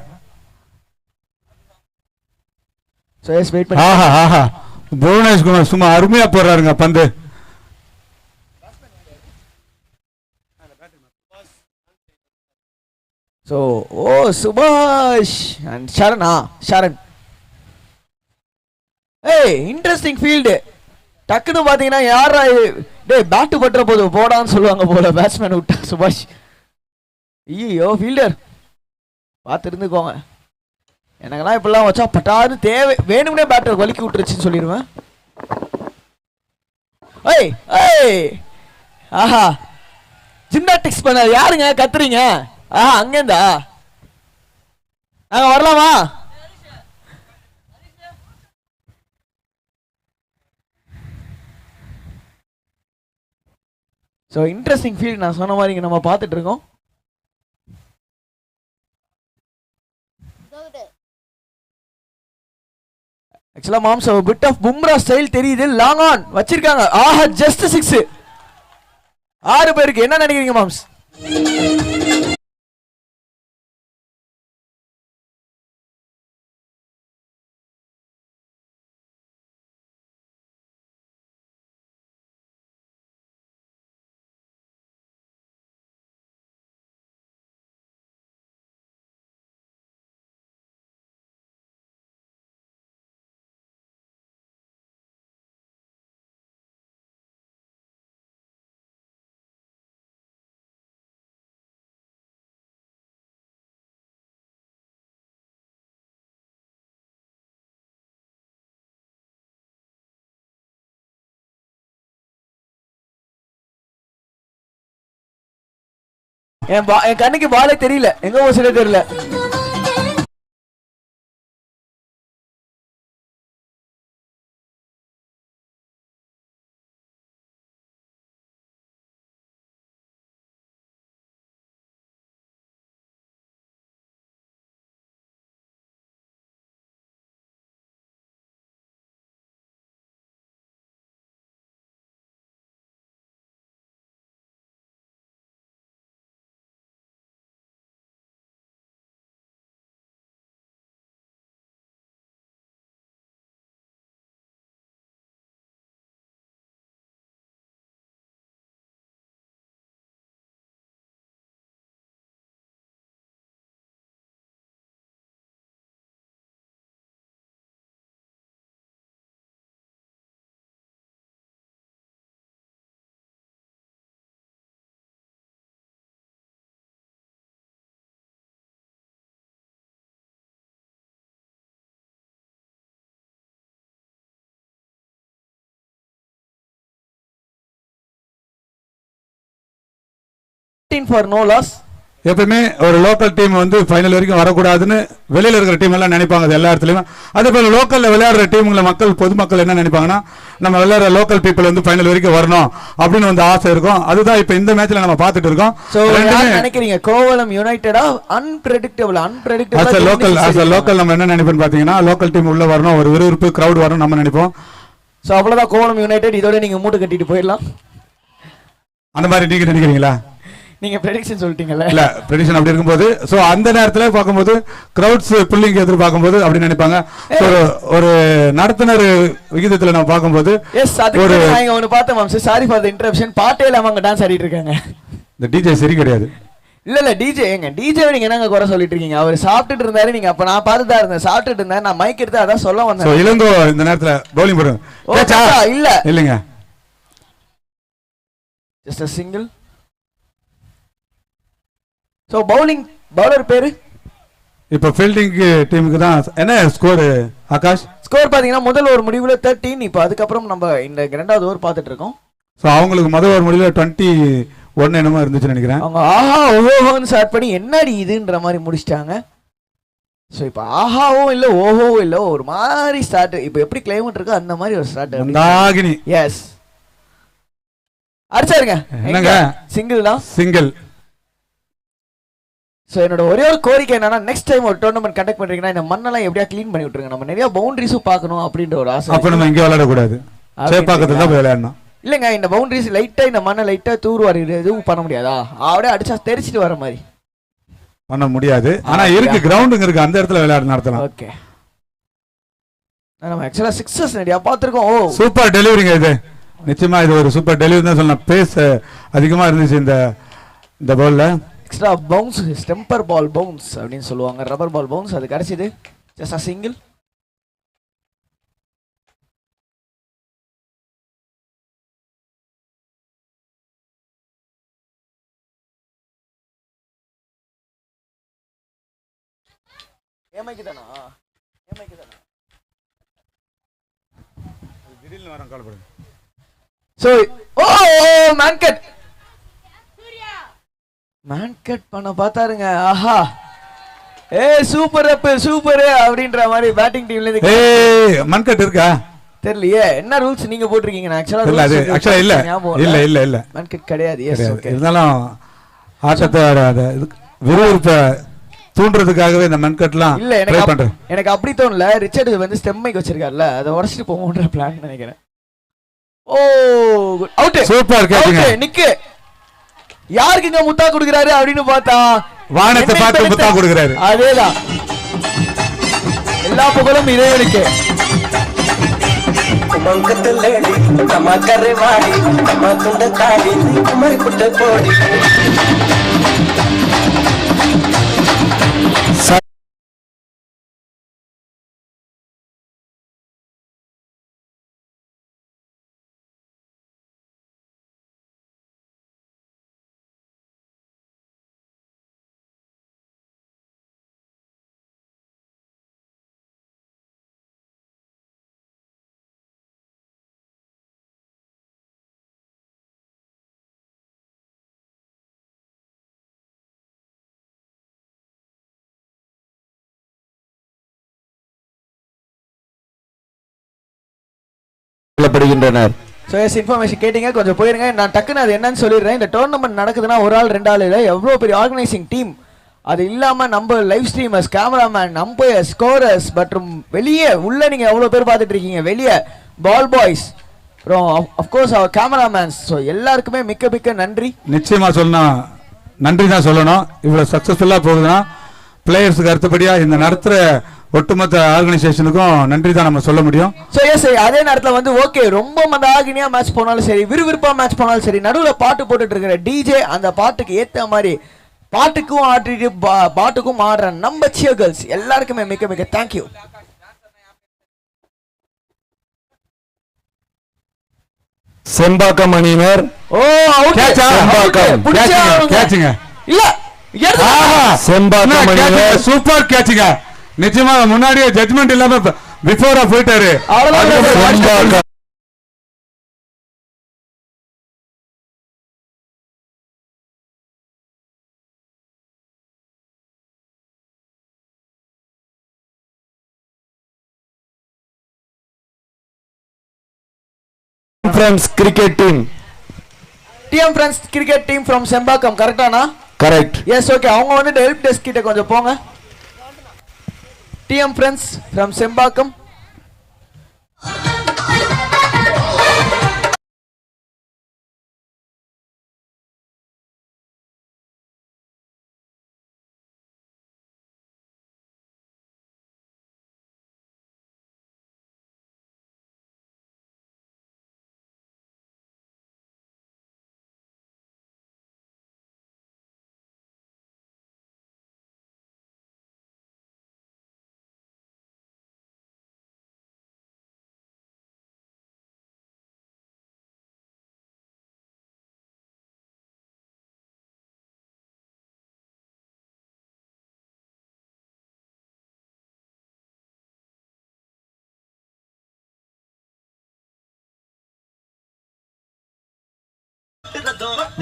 ஆஹா, புவனேஷ் குமார் சும்மா அருமையா போடுறாருங்க பந்து. So, சுபாஷ் and ஷரண். ஏய், இன்ட்ரெஸ்டிங் ஃபீல்டு. டக்குன்னு பாத்தீங்கன்னா யாரா டேய் பேட் பற்ற போது போடான்னு சொல்லுவாங்க போல பேட்ஸ்மேன் விட்டா சுபாஷ். ஐயோ ஃபீல்டர் பார்த்து இருந்துக்கோங்க. எனக்கெல்லாம் இப்படிலாம் வச்சா பட்டாது தேவை, வேணும்னே பேட்டர் வலிக்கி விட்டுருச்சுன்னு சொல்லிடுவேன். ஆஹா, ஜிம்னாட்டிக்ஸ் பண்ண யாருங்க கத்துறீங்க? அங்கேந்தா நாங்க வரலாமா? ஸோ இன்ட்ரெஸ்டிங் ஃபீல்ட் நான் சொன்ன மாதிரி நம்ம பார்த்துட்டு இருக்கோம். ஆக்சுவலா மாம்ஸ் பிட் ஆஃப் பும்ரா ஸ்டைல் தெரியுது. லாங் ஆன் வச்சிருக்காங்க. ஆஹா, ஜஸ்ட் 6. 6 பேருக்கு என்ன நினைக்கிறீங்க மாம்ஸ்? என் கண்ணுக்கு பாலே தெரியல, எங்க போச்சுனே தெரியல. 15 for no loss. எப்பவுமே ஒரு லோக்கல் டீம் வந்து ஃபைனல் வரைக்கும் வரக்கூடாதுன்னு வெளியில இருக்கிற டீம் எல்லாம் நினைப்பாங்க, அது எல்லா இடத்துலயும். அதே போல லோக்கல்ல விளையாடுற டீமுங்களை மக்கள் பொதுமக்கள் என்ன நினைப்பாங்கன்னா, நம்ம விளையாடுற லோக்கல் பீப்புள் வந்து ஃபைனல் வரைக்கும் வரணும் அப்படின்னு வந்து ஆசை இருக்கும். அதுதான் இப்ப இந்த மேட்ச்ல நம்ம பார்த்துட்டு இருக்கோம். சோ யார் நினைக்கிறீங்க கோவளம் யுனைட்டடா அன்பிரெடிக்டபிள் as a local நம்ம என்ன நினைப்போம் பாத்தீங்கன்னா, லோக்கல் டீம் உள்ள வரணும், ஒரு விறுவிறுப்பு கிரவுட் வரணும் நம்ம நினைப்போம். சோ அவ்வளவுதான் கோவளம் யுனைடெட், இதோட நீங்க மூட்டை கட்டிட்டு போயிடலாம். அந்த மாதிரி நீங்க நினைக்கிறீங்களா? நீங்க prediction சொல்லிட்டீங்கல்ல. இல்ல prediction அப்படி இருக்கும்போது சோ அந்த நேரத்துல பாக்கும்போது கிரவுட்ஸ் புல்லிங் எதிர்பார்க்கும்போது அப்படி நினைப்பாங்க. ஒரு நடத்துனர் விகிதத்துல நம்ம பாக்கும்போது எஸ் அதுக்கு நான் ஒன்னு பார்த்தேன் moms. Sorry for the interruption. பாட்டே இல்லாம அவங்க டான்ஸ் ஆடிட்டு இருக்காங்க. இந்த டிஜே சரி கிடையாது. இல்ல டிஜே ஏங்க டிஜே நீங்க என்னங்க குறை சொல்லிட்டு இருக்கீங்க? அவர் சாப்பிட்டுட்டு இருந்தாரு, நீங்க அப்ப நான் பார்த்துட்டு தான் இருந்தேன். சாப்பிட்டுட்டு இருந்தேன், நான் மைக் எடுத்து அதான் சொல்ல வந்தேன். சோ இளங்கோ இந்த நேரத்துல பவுலிங் போடுங்க. இல்ல இல்லங்க, just a single. So bowler பேரு இப்ப ஃபீல்டிங் டீமுக்கு தான் என்ன ஸ்கோர் ஆகாஷ்? ஸ்கோர் பாத்தீங்கன்னா முதல் ஒரு முடிவுல 13. இப்போ அதுக்கப்புறம் நம்ம இந்த இரண்டாவது ஓவர் பார்த்துட்டு இருக்கோம். சோ அவங்களுக்கு முதல் ஒரு முடிவுல 21 என்னமோ இருந்துச்சுன்னு நினைக்கிறேன். அவங்க ஆஹா ஓஹோன்னு ஸ்டார்ட் பண்ணி என்னடி இதுன்ற மாதிரி முடிச்சிட்டாங்க. சோ இப்போ ஆஹாவும் இல்ல ஓஹோவும் இல்ல, ஒரு மாதிரி ஸ்டார்ட். இப்போ எப்படி கிளைமேட் இருக்கோ அந்த மாதிரி ஒரு ஸ்டார்ட். மந்தாகினி எஸ் அடிச்சாருங்க. என்னங்க சிங்கிள் தான், சிங்கிள். ஸோ என்னோட ஒரே ஒரு கோரிக்கை என்னன்னா, நெக்ஸ்ட் டைம் ஒரு டோர்னமெண்ட் கண்டக்ட் பண்றீங்கன்னா இந்த மண்ணெல்லாம் எப்படியா க்ளீன் பண்ணி விட்டுருங்க. நம்ம நிறைய பவுண்டரிஸும் பார்க்கணும் அப்படின்ற ஒரு ஆசை. அப்ப நம்ம இங்க விளையாடக்கூடாது, சேப்பாக்கத்துல தான் விளையாடணும். இல்லைங்க இந்த பவுண்டரிஸ் லைட்டா இந்த மண்ணை லைட்டா தூர் வர எதுவும் பண்ண முடியாதா? அப்படியே அடிச்சா தெரிச்சிட்டு வர மாதிரி பண்ண முடியாது. ஆனா இருக்கு, கிரவுண்டுங்க இருக்கு, அந்த இடத்துல விளையாட நடத்தலாம். ஓகே நம்ம ஆக்சுவலா சிக்ஸஸ் நிறைய பார்த்துருக்கோம். ஓ சூப்பர் டெலிவரிங்க இது. நிச்சயமா இது ஒரு சூப்பர் டெலிவரி தான் சொல்லணும். பேஸ் அதிகமா இருந்துச்சு இந்த பால்ல. எக்ஸ்ட்ரா பவுன்ஸ், ஸ்டெம்பர் பால் பவுன்ஸ் அப்படின்னு சொல்லுவாங்க, ரப்பர் பால் பவுன்ஸ். அது கிடைச்சது ஜஸ்ட் a single. ஏமைக்கு தானா திடீர்னு வரம் கால் பண்ணுங்க. சோ ஓ மேன் கட் பண்ண பார்த்தாருங்க. ஆஹா சூப்பர் அப் சூப்பர் அப்படின்ற மாதிரி பேட்டிங் டீம்ல இருந்து மன் கட் இருக்கா தெரியலையே. என்ன ரூல்ஸ் நீங்க போட்டுருக்கீங்க? நான் ஆக்சுவலா இல்ல மேன் கட் கிடையாது. S okay. இருந்தாலும் ஆட்டத்தை விறுவிறுப்பை தூண்டுறதுக்காகவே இந்த மன் கட்லாம் இல்ல எனக்கு அப்படி தோணல. ரிச்சர்ட் வந்து ஸ்டெம்மைக்கு வச்சிருக்காருல்ல, அதை உடைச்சிட்டு போவோம்ன்ற பிளான் நினைக்கிறேன். ஓ அவுட் சூப்பர் கேட்சிங்க. நிக்கு யாருக்குங்க முத்தா கொடுக்குறாரு அப்படின்னு பார்த்தா வானத்தை பார்த்து முத்தா கொடுக்குறாரு. அதேதான், எல்லா புகழும் இறைவனுக்கு. கொல்லப்படுகின்றனர். ஸோ எஸ் இன்ஃபர்மேஷன் கேட்டீங்க, கொஞ்சம் போயிருங்க. நான் டக்குன்னு அது என்னன்னு சொல்லிடுறேன். இந்த டோர்னமெண்ட் நடக்குதுன்னா ஒரு ஆள் ரெண்டு ஆள் இல்லை, எவ்வளோ பெரிய ஆர்கனைசிங் டீம். அது இல்லாமல் நம்ம live streamers, cameraman, umpire, scorers மற்றும் வெளியே உள்ள நீங்கள் எவ்வளோ பேர் பார்த்துட்டு இருக்கீங்க, வெளியே பால் பாய்ஸ், அப்புறம் அஃப்கோர்ஸ் அவர் கேமராமேன்ஸ். ஸோ எல்லாருக்குமே மிக்க மிக்க நன்றி. நிச்சயமா சொல்லணும், நன்றி தான் சொல்லணும். இவ்வளோ சக்ஸஸ்ஃபுல்லாக போகுதுன்னா பிளேயர்ஸுக்கு அடுத்தபடியாக இந்த நடத்துகிற ஒட்டுமொத்த ஆர்கனைசேஷனுக்கும் நன்றி தான் நம்ம சொல்ல முடியும். ஸோ எஸ் அதே நேரத்தில் வந்து ஓகே, ரொம்ப மந்தாகினியா மேட்ச் போனாலும் சரி, விறுவிறுப்பாக மேட்ச் போனாலும் சரி, நடுவில் பாட்டு போட்டுட்டு இருக்கிற டிஜே அந்த பாட்டுக்கு ஏற்ற மாதிரி பாட்டுக்கும் ஆடிட்டு பாட்டுக்கும் ஆடுற நம்ம சியர் கேர்ள்ஸ் எல்லாருக்குமே மிக்க மிக்க தேங்க்யூ. செம்பாக்கம் அணியினர் ஓ அவுட் கேட்சுங்க. இல்ல செம்பாக்கம் அணியினர் சூப்பர் கேட்சுங்க. நிச்சயமா முன்னாடியே ஜட்மெண்ட் இல்லாம பிஃபோரா போயிட்டாரு. Friends cricket team. TM friends cricket team from Sembakkam கரெக்டானா? கரெக்ட். Yes okay. அவங்க வந்துட்டு ஹெல்ப் டெஸ்க் கிட்ட கொஞ்சம் போங்க. TM friends from Sembakkam.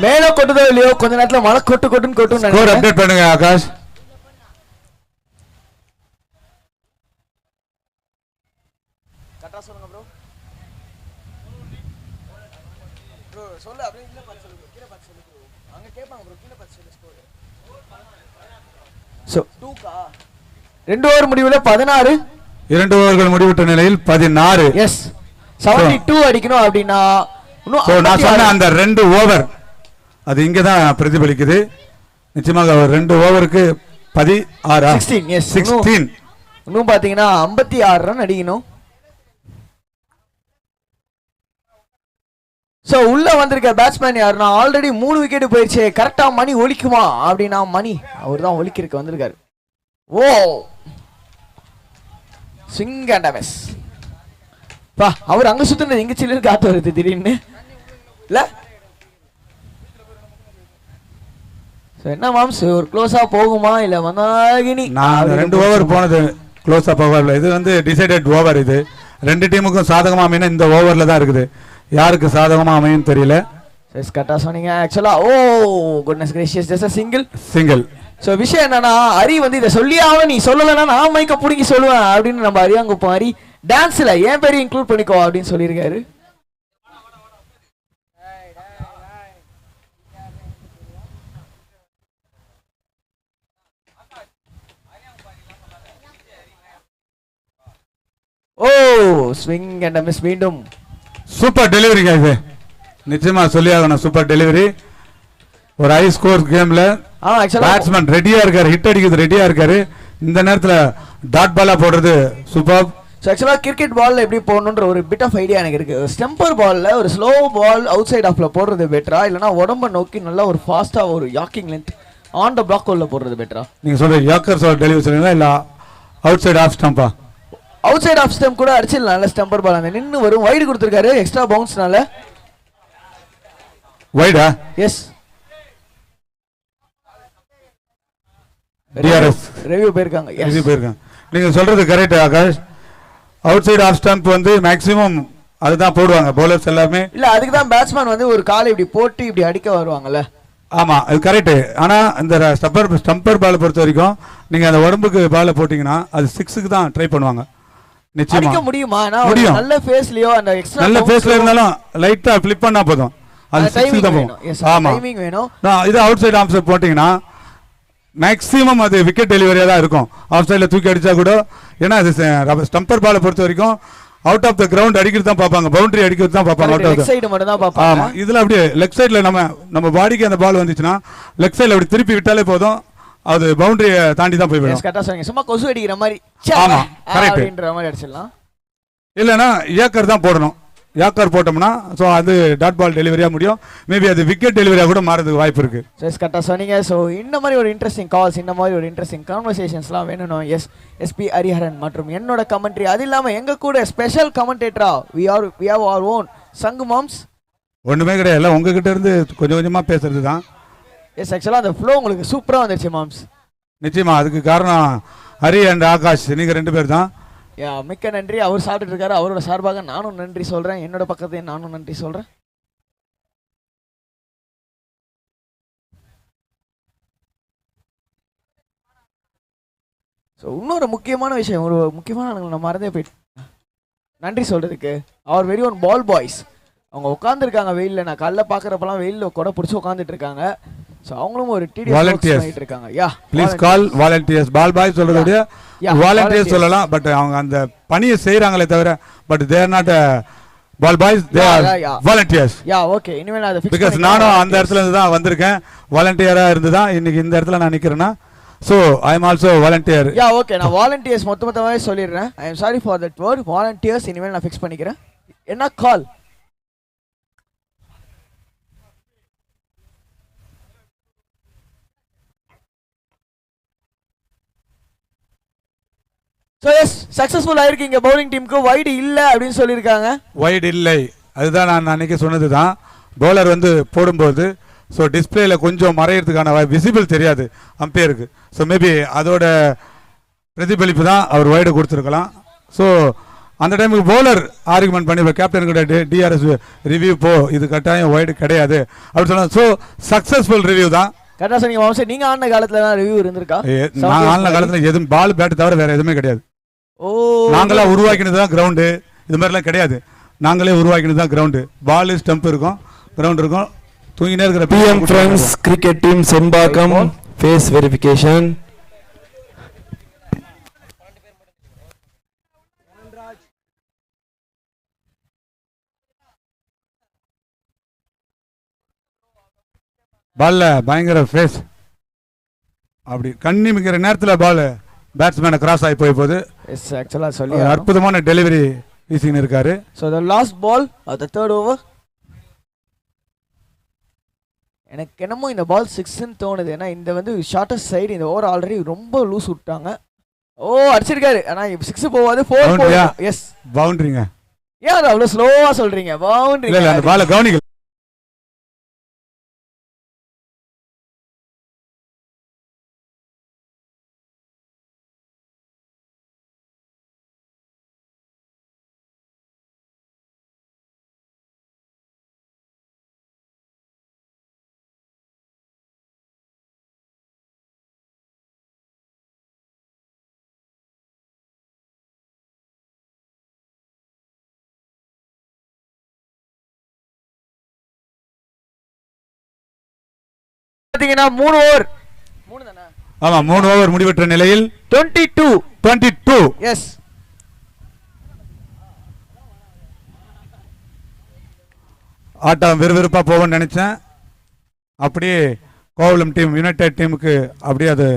மேல கொட்டுதோ இல்லையோ கொஞ்ச நேரத்துல மழை கொட்டுன்னு ஸ்கோர் அப்டேட் பண்ணுங்க ஆகாஷ். கரெக்டா சொல்லுங்க ப்ரோ. ப்ரோ சொல்லு அப்படியே இல்ல பாத்து சொல்லு. கீழ பாத்து சொல்லு ப்ரோ. அங்க கேட்பாங்க ப்ரோ. கீழ பாத்து சொல்லு ஸ்கோர். சோ 2 2 ஓவர் முடிவுல 16. 2 ஓவர்கள் முடிவுற்ற நிலையில் 16. எஸ் 72 அடிக்கணும் அப்படினா நான் சொன்ன அந்த 2 ஓவர் அது இங்க தான் பிரதிபலிக்குது. நிச்சயமாக 2 ஓவருக்கு 16 16 எஸ் 16. இன்னும் பாத்தீங்கன்னா 56 ரன் அடிக்கணும். சோ உள்ள வந்திருக்க பேட்ஸ்மேன் யாருன்னா ஆல்ரெடி 3 விக்கெட் போயிடுச்சு. கரெக்டா மணி ஒலிக்குமா அப்படின்னா மணி அவர் தான் ஒலிக்கிறதுக்கு வந்திருக்காரு. ஓ ஸ்விங் அண்ட் மிஸ். பா அவர் அங்க சுத்துனது இங்க சில்லுன்னு காத்து வருது திடீர்னு இல்ல. என்ன மாம்ஸ் ஒரு க்ளோஸா போகுமா இல்ல மந்தாகினி? நான் 2 ஓவர் போனது க்ளோஸா போகல. இது வந்து டிசைடட் ஓவர். இது 2 டீமுக்கும் சாதகமா அமையணும். இந்த ஓவர்ல தான் இருக்குது. யாருக்கு சாதகமா அமையும் தெரியல. எஸ் கரெக்டா சொன்னீங்க. ஆக்சுவலா oh goodness gracious just single. So விஷயம் என்னன்னா ஹரி வந்து இதை சொல்லியாவ நீ சொல்லலைன்னா நான் மைக்க புடிங்கி சொல்லுவேன் அப்படின்னு நம்ம ஹரியாங்குப்போம். ஹரி டான்ஸ்ல ஏன் பேரையும் இன்க்ளூட் பண்ணிக்கோ அப்படின்னு சொல்லியிருக்காரு. ஓ ஸ்விங் அண்ட் மிஸ். மீண்டும் சூப்பர் டெலிவரி இது. நிச்சயமா சொல்லி ஆகணும். Super delivery. ஒரு ஹை ஸ்கோர் கேம்ல பேட்ஸ்மேன் ரெடியா இருக்காரு. ஹிட் அடிக்கிறது ரெடியா இருக்காரு. இந்த நேரத்துல டாட் பாலா போடுறது சூப்பர். ஆக்சுவலா கிரிக்கெட் பால்ல எப்படி போடணுன்ற ஒரு பிட் ஆஃப் ஐடியா எனக்கு இருக்கு. ஸ்டெம்பர் பால்ல ஒரு ஸ்லோ பால் அவுட் சைட் ஆஃப்ல போடுறது பெட்டரா இல்லனா உடம்ப நோக்கி நல்லா ஒரு ஃபாஸ்டா ஒரு யாக்கிங் லென்த் ஆன் த பிளாக் உள்ள போடுறது பெட்டரா? நீங்க சொல்ற யாக்கர் சால் டெலிவரி சொல்றீங்களா இல்ல அவுட் சைட் ஆஃப் ஸ்டம்பா? அவுட் சைட் ஆஃப் ஸ்டம்ப் கூட அடிச்சிடலாம். நல்ல ஸ்டம்பர் பால் அந்த நின்னு வரும். வைடு கொடுத்திருக்காரு எக்ஸ்ட்ரா பவுன்ஸ்னால. வைடா? எஸ் டிஆர்எஸ் ரிவ்யூ போயிருக்காங்க. ரிவ்யூ போயிருக்காங்க. நீங்க சொல்றது correct Akash. Out side of stump வந்து மேக்ஸிமம் அதுதான் போடுவாங்க பவுலர்ஸ் எல்லாமே. இல்ல அதுக்கு தான் பேட்ஸ்மேன் வந்து ஒரு காலை இப்படி போட்டு இப்படி அடிக்க வருவாங்கல்ல. ஆமா அது கரெக்ட். ஆனா இந்த ஸ்டம்பர் பால் பொறுத்த வரைக்கும் நீங்க அந்த உடம்புக்கு பாலை போட்டீங்கன்னா அது 6க்கு தான் ட்ரை பண்ணுவாங்க. நிச்சயமா அடிக்க முடியுமா? முடியும். நல்ல ஃபேஸ்லயோ அந்த எக்ஸ்ட்ரா நல்ல ஃபேஸ்ல இருந்தாலும் லைட்டா ஃபிளிப் பண்ணா போதும். அது 6க்கு தான் போகும். ஆமா டைமிங் வேணும். இது அவுட் சைடு ஆஃப் சைடு போட்டீங்கன்னா மேக்ஸிமம் அது விக்கெட் டெலிவரியா தான் இருக்கும். ஆஃப் சைட்ல தூக்கி அடிச்சா கூட. ஏன்னா அது ஸ்டம்பர் பாலை பொறுத்த வரைக்கும் அவுட் ஆஃப் த கிரவுண்ட் அடிக்கிறது தான் பார்ப்பாங்க. பவுண்டரி அடிக்கிறது தான் பார்ப்பாங்க. அவுட் ஆஃப் லெக் சைடு மட்டும் தான் பார்ப்பாங்க. ஆமா இதுல அப்படியே லெக் சைடுல நம்ம பாடிக்கு அந்த பால் வந்துச்சுன்னா லெக் சைடுல அப்படி திருப்பி விட்டாலே போதும். அது பவுண்டரியை தாண்டி தான் போய் விடும். கரெக்டா சொன்னீங்க. சும்மா கொசு அடிக்கிற மாதிரி ஆமா கரெக்ட் அப்படின்ற மாதிரி அடிச்சிடலாம். இல்லனா ஏக்கர் தான் போடணும். யாக்கர் போட்டோம்னா ஸோ அது டாட் பால் டெலிவரியா முடியும். மேபி அது விக்கெட் டெலிவரியா கூட மாறதுக்கு வாய்ப்பு இருக்கு. கரெக்டாக சொன்னீங்க. ஸோ இந்த மாதிரி ஒரு இன்ட்ரெஸ்டிங் கால்ஸ், இந்த மாதிரி ஒரு இன்ட்ரெஸ்டிங் கான்வர்சேஷன்ஸ்லாம் வேணும். எஸ்பி ஹரிஹரன் மற்றும் என்னோட கமெண்ட்ரி, அது இல்லாமல் எங்கள் கூட ஸ்பெஷல் கமெண்டேட்டரா வி ஹேவ் அவர் ஓன் சங்கு மாம்ஸ். ஒன்றுமே கிடையாது, எல்லாம் உங்ககிட்ட இருந்து கொஞ்சம் கொஞ்சமாக பேசுறது தான். ஆக்சுவலாக அந்த ஃப்ளோ உங்களுக்கு சூப்பராக வந்துருச்சு மாம்ஸ். நிச்சயமா அதுக்கு காரணம் ஹரி அண்ட் ஆகாஷ், நீங்கள் 2 பேர் தான். மிக்க நன்றி. அவர் சாப்பிட்டு இருக்காரு, அவரோட சார்பாக நானும் நன்றி சொல்றேன். என்னோட பக்கத்தையும் நானும் நன்றி சொல்றேன். இன்னொரு முக்கியமான விஷயம், ஒரு முக்கியமான நம்ம மறந்தே போயிட்டு நன்றி சொல்றதுக்கு, அவர் வெரி ஒன் பால் பாய்ஸ் அவங்க உட்காந்துருக்காங்க வெயில்ல. நான் காலைல பாக்குறப்பலாம் வெயில்ல கொடை பிடிச்சி உட்காந்துட்டு இருக்காங்க. ஸோ அவங்களும் ஒரு Volunteers. பண்ணிட்டு இருக்காங்க. Yeah please call volunteers. Ball boy சொல்றதோட வாலண்டியர்ஸ் சொல்லலாம். பட் அவங்க அந்த பணியை செய்றாங்களே தவிர but they are not ball boys, they are volunteers. Yeah okay, இனிமே நான் அதை ஃபிக்ஸ் பிகாஸ் நானும் அந்த இடத்துல இருந்து தான் வந்திருக்கேன். வாலண்டியரா இருந்து தான் இன்னைக்கு இந்த இடத்துல நான் நிக்கிறேன்னா, so I am also volunteer. Yeah okay, நான் வாலண்டியர்ஸ் மொத்தமாவே சொல்லிடுறேன். I am sorry for that word. Volunteers இனிமேல் நான் ஃபிக்ஸ் பண்ணிக்கிறேன். என்ன கால்? ஸோ எஸ் சக்ஸஸ்ஃபுல் ஆயிருக்கீங்க. பவுலிங் டீமுக்கு வைடு இல்லை அப்படின்னு சொல்லியிருக்காங்க. வைடு இல்லை, அதுதான் நான் அன்னைக்கு சொன்னது தான். பவுலர் வந்து போடும்போது ஸோ டிஸ்பிளேல கொஞ்சம் மறையிறதுக்கான விசிபிள் தெரியாது அம்பையருக்கு. ஸோ மேபி அதோட பிரதிபலிப்பு தான் அவர் வைடு கொடுத்துருக்கலாம். ஸோ அந்த டைமுக்கு பவுலர் ஆர்குமெண்ட் பண்ணி கேப்டன் கூட டிஆர்எஸ் ரிவ்யூ போ, இது கட்டாயம் வைடு கிடையாது அப்படின்னு சொன்னாங்க. ஸோ சக்ஸஸ்ஃபுல் ரிவ்யூ தான். கரெக்டாக சொன்னீங்க வம்சம். நீங்கள் ஆடின காலத்தில் தான் ரிவ்யூ இருந்திருக்கா? நான் ஆடின காலத்தில் எதுவும் பால் பேட் தவிர வேற எதுவுமே கிடையாது. ஓ, நாங்களா உருவாக்கினது தான் கிரவுண்டு. இது மாதிரிலாம் கிடையாது. நாங்களே உருவாக்கினது தான் கிரவுண்டு. பால் ஸ்டம்ப் இருக்கும், கிரவுண்ட் இருக்கும், தூங்கினே இருக்கிற PM Friends Cricket Team Sembakkam face verification. பால்ல பயங்கர ஃபேஸ் அப்படி கண்ணிமிக்கிற நேரத்தில் பால் பேட்ஸ்மேனை கிராஸ் ஆகி போய் போகுது. எஸ் ஆக்சுவலாக சொல்லி அற்புதமான டெலிவரி வீசின்னு இருக்காரு. So the last ball the third over. எனக்கு என்னமோ இந்த பால் 6ன்னு தோணுது. ஏன்னா இந்த வந்து ஷார்ட்டஸ்ட் சைடு இந்த ஓவர் ஆல்ரெடி ரொம்ப லூஸ் விட்டாங்க. ஓ அடிச்சிருக்காரு, ஆனால் 6 போவாது 4 போகும். எஸ் பவுண்டரிங்க. ஏன் அது அவ்வளோ ஸ்லோவாக சொல்றீங்க? பவுண்டரி இல்லை அந்த பாலை கவனிக்கல. பார்த்தீங்கன்னா 3 ஓவர் 3 தானே? ஆமா 3 ஓவர் முடிவற்ற நிலையில் 22. எஸ் ஆட்டம் விறுவிறுப்பா போகும்னு நினைச்சேன். அப்படியே கோவளம் டீம் யுனைடெட் டீமுக்கு அப்படியே அது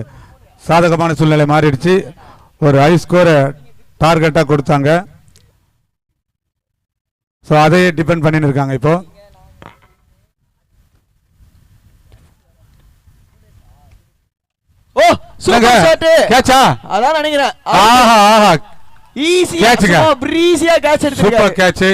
சாதகமான சூழ்நிலை மாறிடுச்சு. ஒரு ஹை ஸ்கோரை டார்கெட்டாக கொடுத்தாங்க. ஸோ அதையே டிபெண்ட் பண்ணின்னு இருக்காங்க இப்போ. ஓ சூப்பர் ஷாட். கேட்சா? அதான் நினைக்கிறேன். ஆஹா ஆஹா, ஈஸியா பிரீஸியா கேட்ச் எடுத்துட்டாரு. Super catch.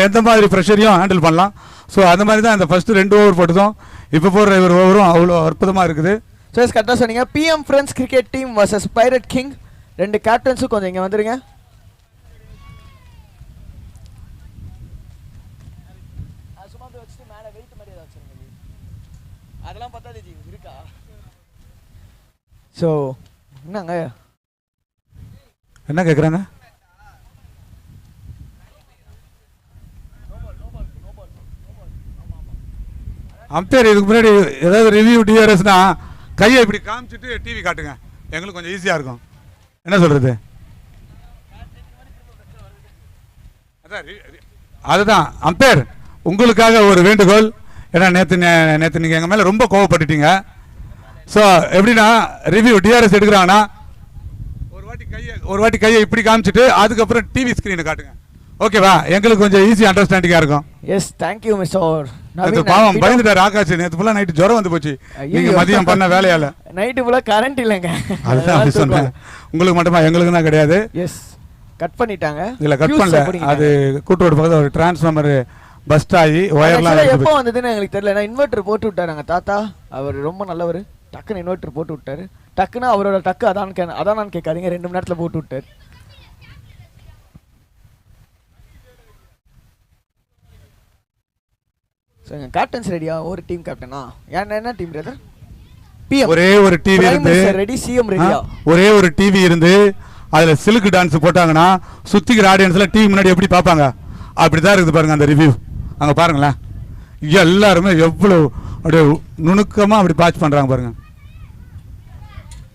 எந்த மாதிரி ப்ரெஷரையும் ஹேண்டில் பண்ணலாம். ஸோ அந்த மாதிரி தான் இந்த ஃபர்ஸ்ட் 2 ஓவர் போட்டதும் இப்போ போடுற ஒரு ஓவரும் அவ்வளோ அற்புதமாக இருக்குது. ஸோ கரெக்டாக சொன்னீங்க. PM friends cricket team versus pirate king. 2 கேப்டன்ஸும் கொஞ்சம் இங்கே வந்துருங்க. அதெல்லாம் பத்தாது ஜி இருக்கா? ஸோ என்னங்க என்ன கேட்குறாங்க? அம்பேர் இதுக்கு முன்னாடி ஏதாவது ரிவ்யூ டிஆர்எஸ்னா கையை இப்படி காமிச்சிட்டு டிவி காட்டுங்க, எங்களுக்கு கொஞ்சம் ஈஸியாக இருக்கும். என்ன சொல்கிறது? அதுதான் அம்பேர், உங்களுக்காக ஒரு வேண்டுகோள். ஏன்னா நேற்று நீங்கள் எங்கள் மேலே ரொம்ப கோவப்பட்டுட்டீங்க. ஸோ எப்படின்னா ரிவ்யூ டிஆர்எஸ் எடுக்கிறாங்கன்னா ஒரு வாட்டி கையை இப்படி காமிச்சிட்டு அதுக்கப்புறம் டிவி ஸ்க்ரீனை காட்டுங்க. ஓகேவா? எங்களுக்கு கொஞ்சம் ஈஸி அண்டர்ஸ்டாண்டிங்காக இருக்கும். எஸ் தேங்க்யூ மிஸ்டர் நேற்று பாவம் பயந்துட்டார் ஆகாஷ். நேற்று ஃபுல்லாக நைட்டு ஜுரம் வந்து போச்சு நீங்கள் மதியம் பண்ண வேலையால். நைட்டு ஃபுல்லாக கரண்ட் இல்லைங்க. அதுதான் சொன்னேன். உங்களுக்கு மட்டுமா? எங்களுக்கு தான் கிடையாது. எஸ் கட் பண்ணிட்டாங்க. இல்லை கட் பண்ணல, அது கூட்டுரோடு பக்கத்தில் ஒரு டிரான்ஸ்ஃபார்மர் பஸ்ட் ஆகி ஒயர்லாம் எப்போ வந்ததுன்னு எங்களுக்கு தெரியல. நான் இன்வெர்டர் போட்டு விட்டாருங்க தாத்தா. அவர் ரொம்ப நல்லவர். டக்குன்னு இன்வெர்டர் போட்டு விட்டாரு. டக்குன்னு அவரோட டக்கு அதான் நான் கேட்காதீங்க, 2 மணி நேரத்தில் போட்டு விட்டார். கேப்டன்ஸ் ரெடியா? ஒரு டீம் கேப்டனா? என்ன டீம் பிரதர்? பிஎம் ஒரே ஒரு டிவி இருந்து ரெடி. சிஎம் ரெடியா? ஒரே ஒரு டிவி இருந்து அதுல சிலுக்கு டான்ஸ் போட்டாங்கன்னா சுத்திக்கிற ஆடியன்ஸ்ல டிவி முன்னாடி எப்படி பார்ப்பாங்க? அப்படிதான் இருக்குது பாருங்க அந்த ரிவ்யூ. அங்க பாருங்களேன், எல்லாருமே எவ்வளவு அப்படியே நுணுக்கமா அப்படி பாட்ச் பண்றாங்க பாருங்க.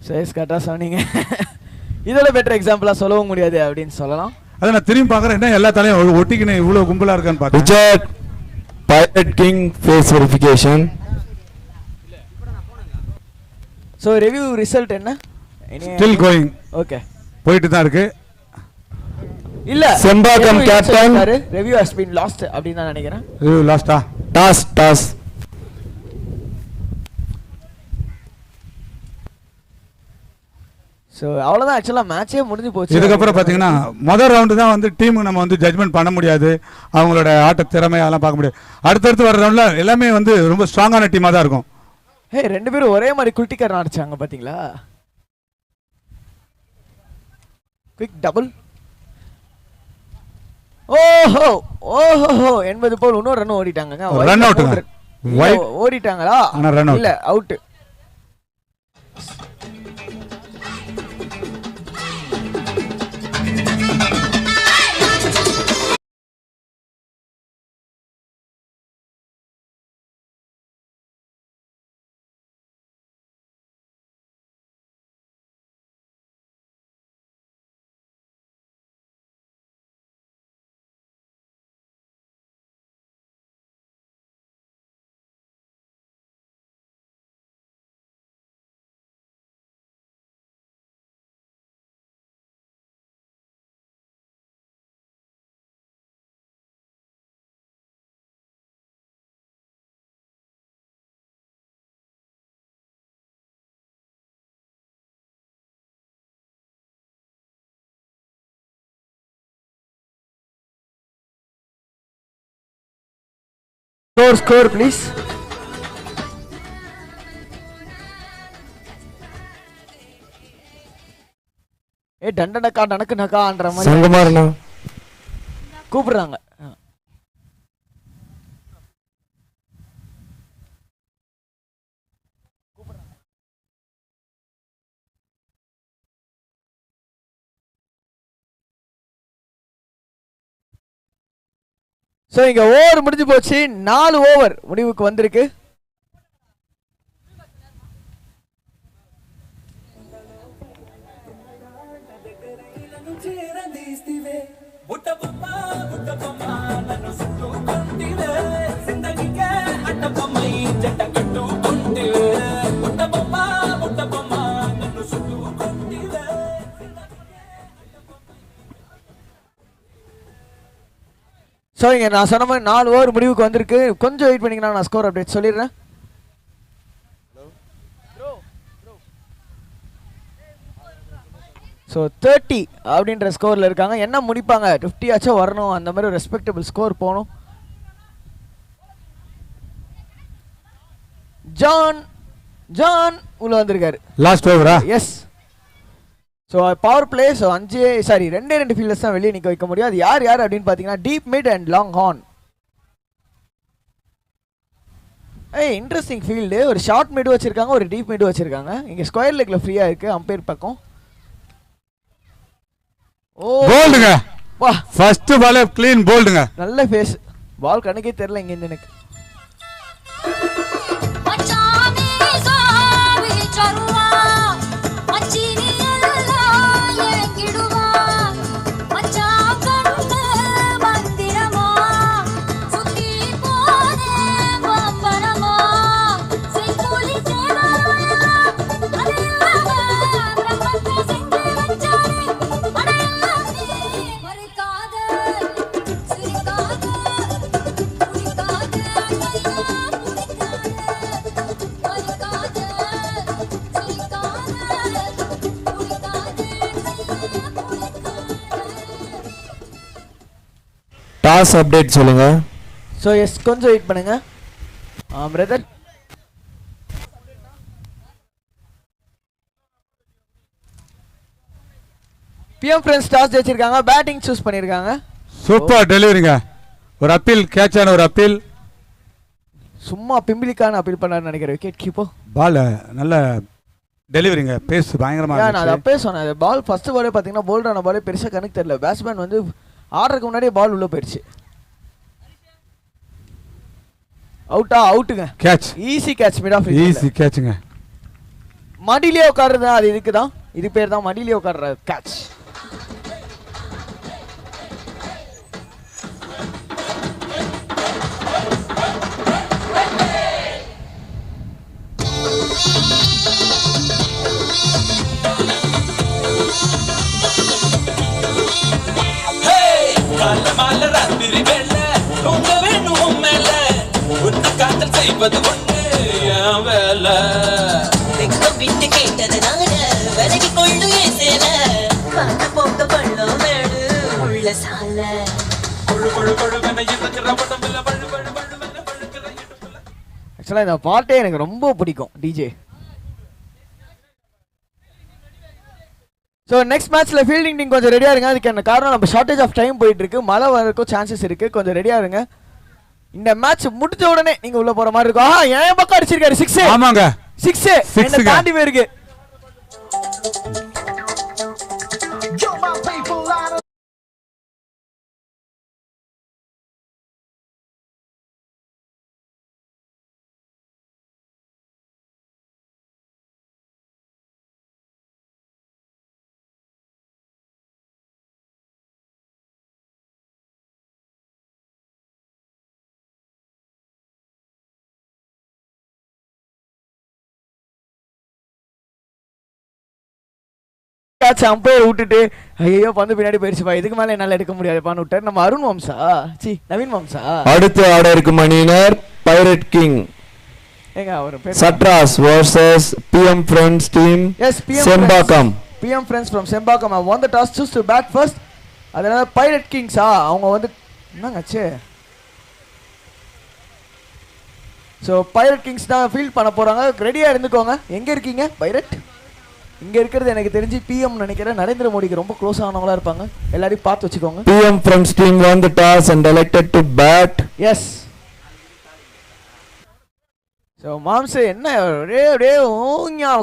சரி கரெக்டா சொன்னீங்க. இதோட பெட்டர் எக்ஸாம்பிளா சொல்லவும் முடியாது அப்படின்னு சொல்லலாம். அதை நான் திரும்பி பார்க்குறேன், என்ன எல்லா தலையும் ஒட்டிக்கின்னு இவ்வளவு கும்பலா இருக்கான்னு பார்த்தேன். Pirate King face verification. So review result என்ன? Still going. Okay. போயிட்டு தான் இருக்கு. இல்ல Sembakkam captain review has been lost அப்படி நான் நினைக்கிறேன். Review lost-ஆ? டாஸ். ஸோ அவ்வளோதான். ஆக்சுவலாக மேட்சே முடிஞ்சு போச்சு. இதுக்கப்புறம் பார்த்தீங்கன்னா முதல் ரவுண்டு தான் வந்து டீமுக்கு நம்ம வந்து ஜட்மெண்ட் பண்ண முடியாது, அவங்களோட ஆட்ட திறமை அதெல்லாம் பார்க்க முடியாது. அடுத்தடுத்து வர ரவுண்டில் எல்லாமே வந்து ரொம்ப ஸ்ட்ராங்கான டீமாக தான் இருக்கும். 2 பேரும் ஒரே மாதிரி குல்டிக்கர் அடிச்சாங்க பார்த்தீங்களா? Quick double. ஓஹோ 80 போல் இன்னொரு ரன் ஓடிட்டாங்க. ரன் அவுட் ஓடிட்டாங்களா? இல்ல அவுட். Score please. டண்டனக்கா டனக்கு நக்கான்ற மாதிரி சங்கமாரனா கூப்பிடுறாங்க. ஸோ இங்க ஓவர் முடிஞ்சு போச்சு. 4 ஓவர் முடிவுக்கு வந்திருக்கு. ஸோ இங்கே நான் சொன்ன மாதிரி 4 ஓவர் முடிவுக்கு வந்திருக்கு. கொஞ்சம் வெயிட் பண்ணிங்கன்னா நான் ஸ்கோர் அப்டேட் சொல்லிடுறேன். ஸோ 30 அப்படின்ற ஸ்கோரில் இருக்காங்க. என்ன முடிப்பாங்க? 50 ஆச்சும் வரணும், அந்த மாதிரி ஒரு ரெஸ்பெக்டபிள் ஸ்கோர் போகணும். ஜான் உள்ள வந்திருக்காரு. லாஸ்ட் ஓவரா? Yes. So power play. So 2 fielders தான் வெளியே நிற்க வைக்க முடியும். அது யார் அப்படின்னு பார்த்தீங்கன்னா deep mid and long horn. Interesting field. ஒரு ஷார்ட் மிட் வச்சிருக்காங்க, ஒரு டீப் மிட் வச்சிருக்காங்க. இங்கே ஸ்கொயர் லெக்ல ஃப்ரீயாக இருக்கு அம்பையர் பக்கம். ஓ போல்டுங்க. வா, ஃபர்ஸ்ட் பால் க்ளீன் போல்டுங்க. நல்ல ஃபேஸ். பால் கணக்கே தெரியல இங்க இருந்து எனக்கு. டாஸ் அப்டேட் சொல்லுங்க. ஸோ எஸ், கொஞ்சம் வெயிட் பண்ணுங்க பிரதர். பிஎம் ஃப்ரெண்ட்ஸ் டாஸ் ஜெயிச்சிருக்காங்க, பேட்டிங் சூஸ் பண்ணியிருக்காங்க. சூப்பர் டெலிவரிங்க. ஒரு அப்பீல், கேட்சான ஒரு அப்பீல். சும்மா பிம்பிளிக்கான அப்பீல் பண்ணாருன்னு நினைக்கிறேன் விக்கெட் கீப்பர். பால் நல்ல டெலிவரிங்க, பேஸ் பயங்கரமா நான் அதை இருந்துச்சு. அப்பவே சொன்னேன். பால் ஃபர்ஸ்ட் பாலே பார்த்தீங்கன்னா போல்டான பாலே பெருசாக கணக்கு தெரியல. பேட்ஸ்மேன் வந்து ஆடுறதுக்கு முன்னாடியே பால் உள்ள போயிடுச்சு. அவுட்டுங்க. Catch, easy catch. Mid off easy கேட்சுங்க. மடியிலே உட்காருறது அது இதுக்கு தான். இது பேர் தான் மடியிலே உட்கார்ற கேட்ச். ஆக்சுவலாக இந்த பாட்டே எனக்கு ரொம்ப பிடிக்கும் டிஜே. ஸோ நெக்ஸ்ட் மேட்ச்சில் ஃபீல்டிங் டீம் கொஞ்சம் ரெடியாக இருங்க. அதுக்கு என்ன காரணம், நம்ம ஷார்ட்டேஜ் ஆஃப் டைம் போயிட்டு இருக்கு, மழை வரக்கும் சான்சஸ் இருக்கு. கொஞ்சம் ரெடியாக இருங்க. இந்த மேட்ச் முடிஞ்ச உடனே நீங்க உள்ள போற மாதிரி இருக்கும். என் பக்கம் அடிச்சிருக்காரு 6. ஆமாங்க, 6 என்ன தாண்டி போயிருக்கு. அம்பையர் விட்டுட்டு ஐயோ பந்து பின்னாடி போயிடுச்சுப்பா, இதுக்கு மேல என்னால எடுக்க முடியாதுப்பான்னு விட்டார் நம்ம அருண் வம்சா. நவீன் வம்சா. அடுத்து ஆட இருக்கும் அணியினர் pirate king Sadras vs PM Friends team. Yes, Sembakkam. PM Friends from Sembakam have won the toss, choose to bat first. அதனால பைரட் கிங்ஸ் அவங்க வந்து என்னங்கச்சு. ஸோ பைரட் கிங்ஸ் தான் ஃபீல்ட் பண்ண போறாங்க. ரெடியா இருந்துக்கோங்க. எங்க இருக்கீங்க பைரட்? இங்க இருக்கிறது எனக்கு தெரிஞ்சு பிஎம் நினைக்கிறேன். நரேந்திர மோடிக்கு ரொம்ப க்ளோஸ் ஆனவங்களா இருப்பாங்க. எல்லாரையும் பார்த்து வச்சுக்கோங்க. PM Friends team won the toss and elected to bat. Yes. So மாம்சு என்ன ஒரே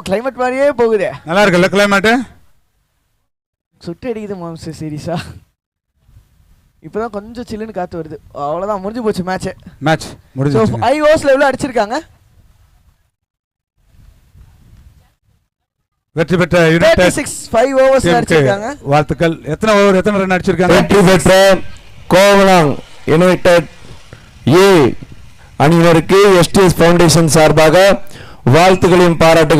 கிளைமேட் மாதிரியே போகுதே. நல்லா இருக்குல்ல கிளைமேட்? சுட்டு அடிக்குது மாம்சு சீரியஸா. இப்போதான் கொஞ்சம் சில்லுன்னு காத்து வருது. அவ்வளோதான், முடிஞ்சு போச்சு மேட்ச் முடிஞ்சு. 5 ஓவர்ஸ்ல எவ்வளோ அடிச்சிருக்காங்க? வெற்றி பெற்ற யுனைடெட் 5 ஓவர்ஸ் அடிச்சிருக்காங்க. வாழ்த்துக்கள். எத்தனை ஓவர் எத்தனை ரன் அடிச்சிருக்காங்க? வெற்றி பெற்ற கோவளம் யுனைடெட் ஏ அணியினருக்கு STS ஃபவுண்டேஷன் சார்பாக வாழ்த்துக்களையும் பாராட்டுகள்.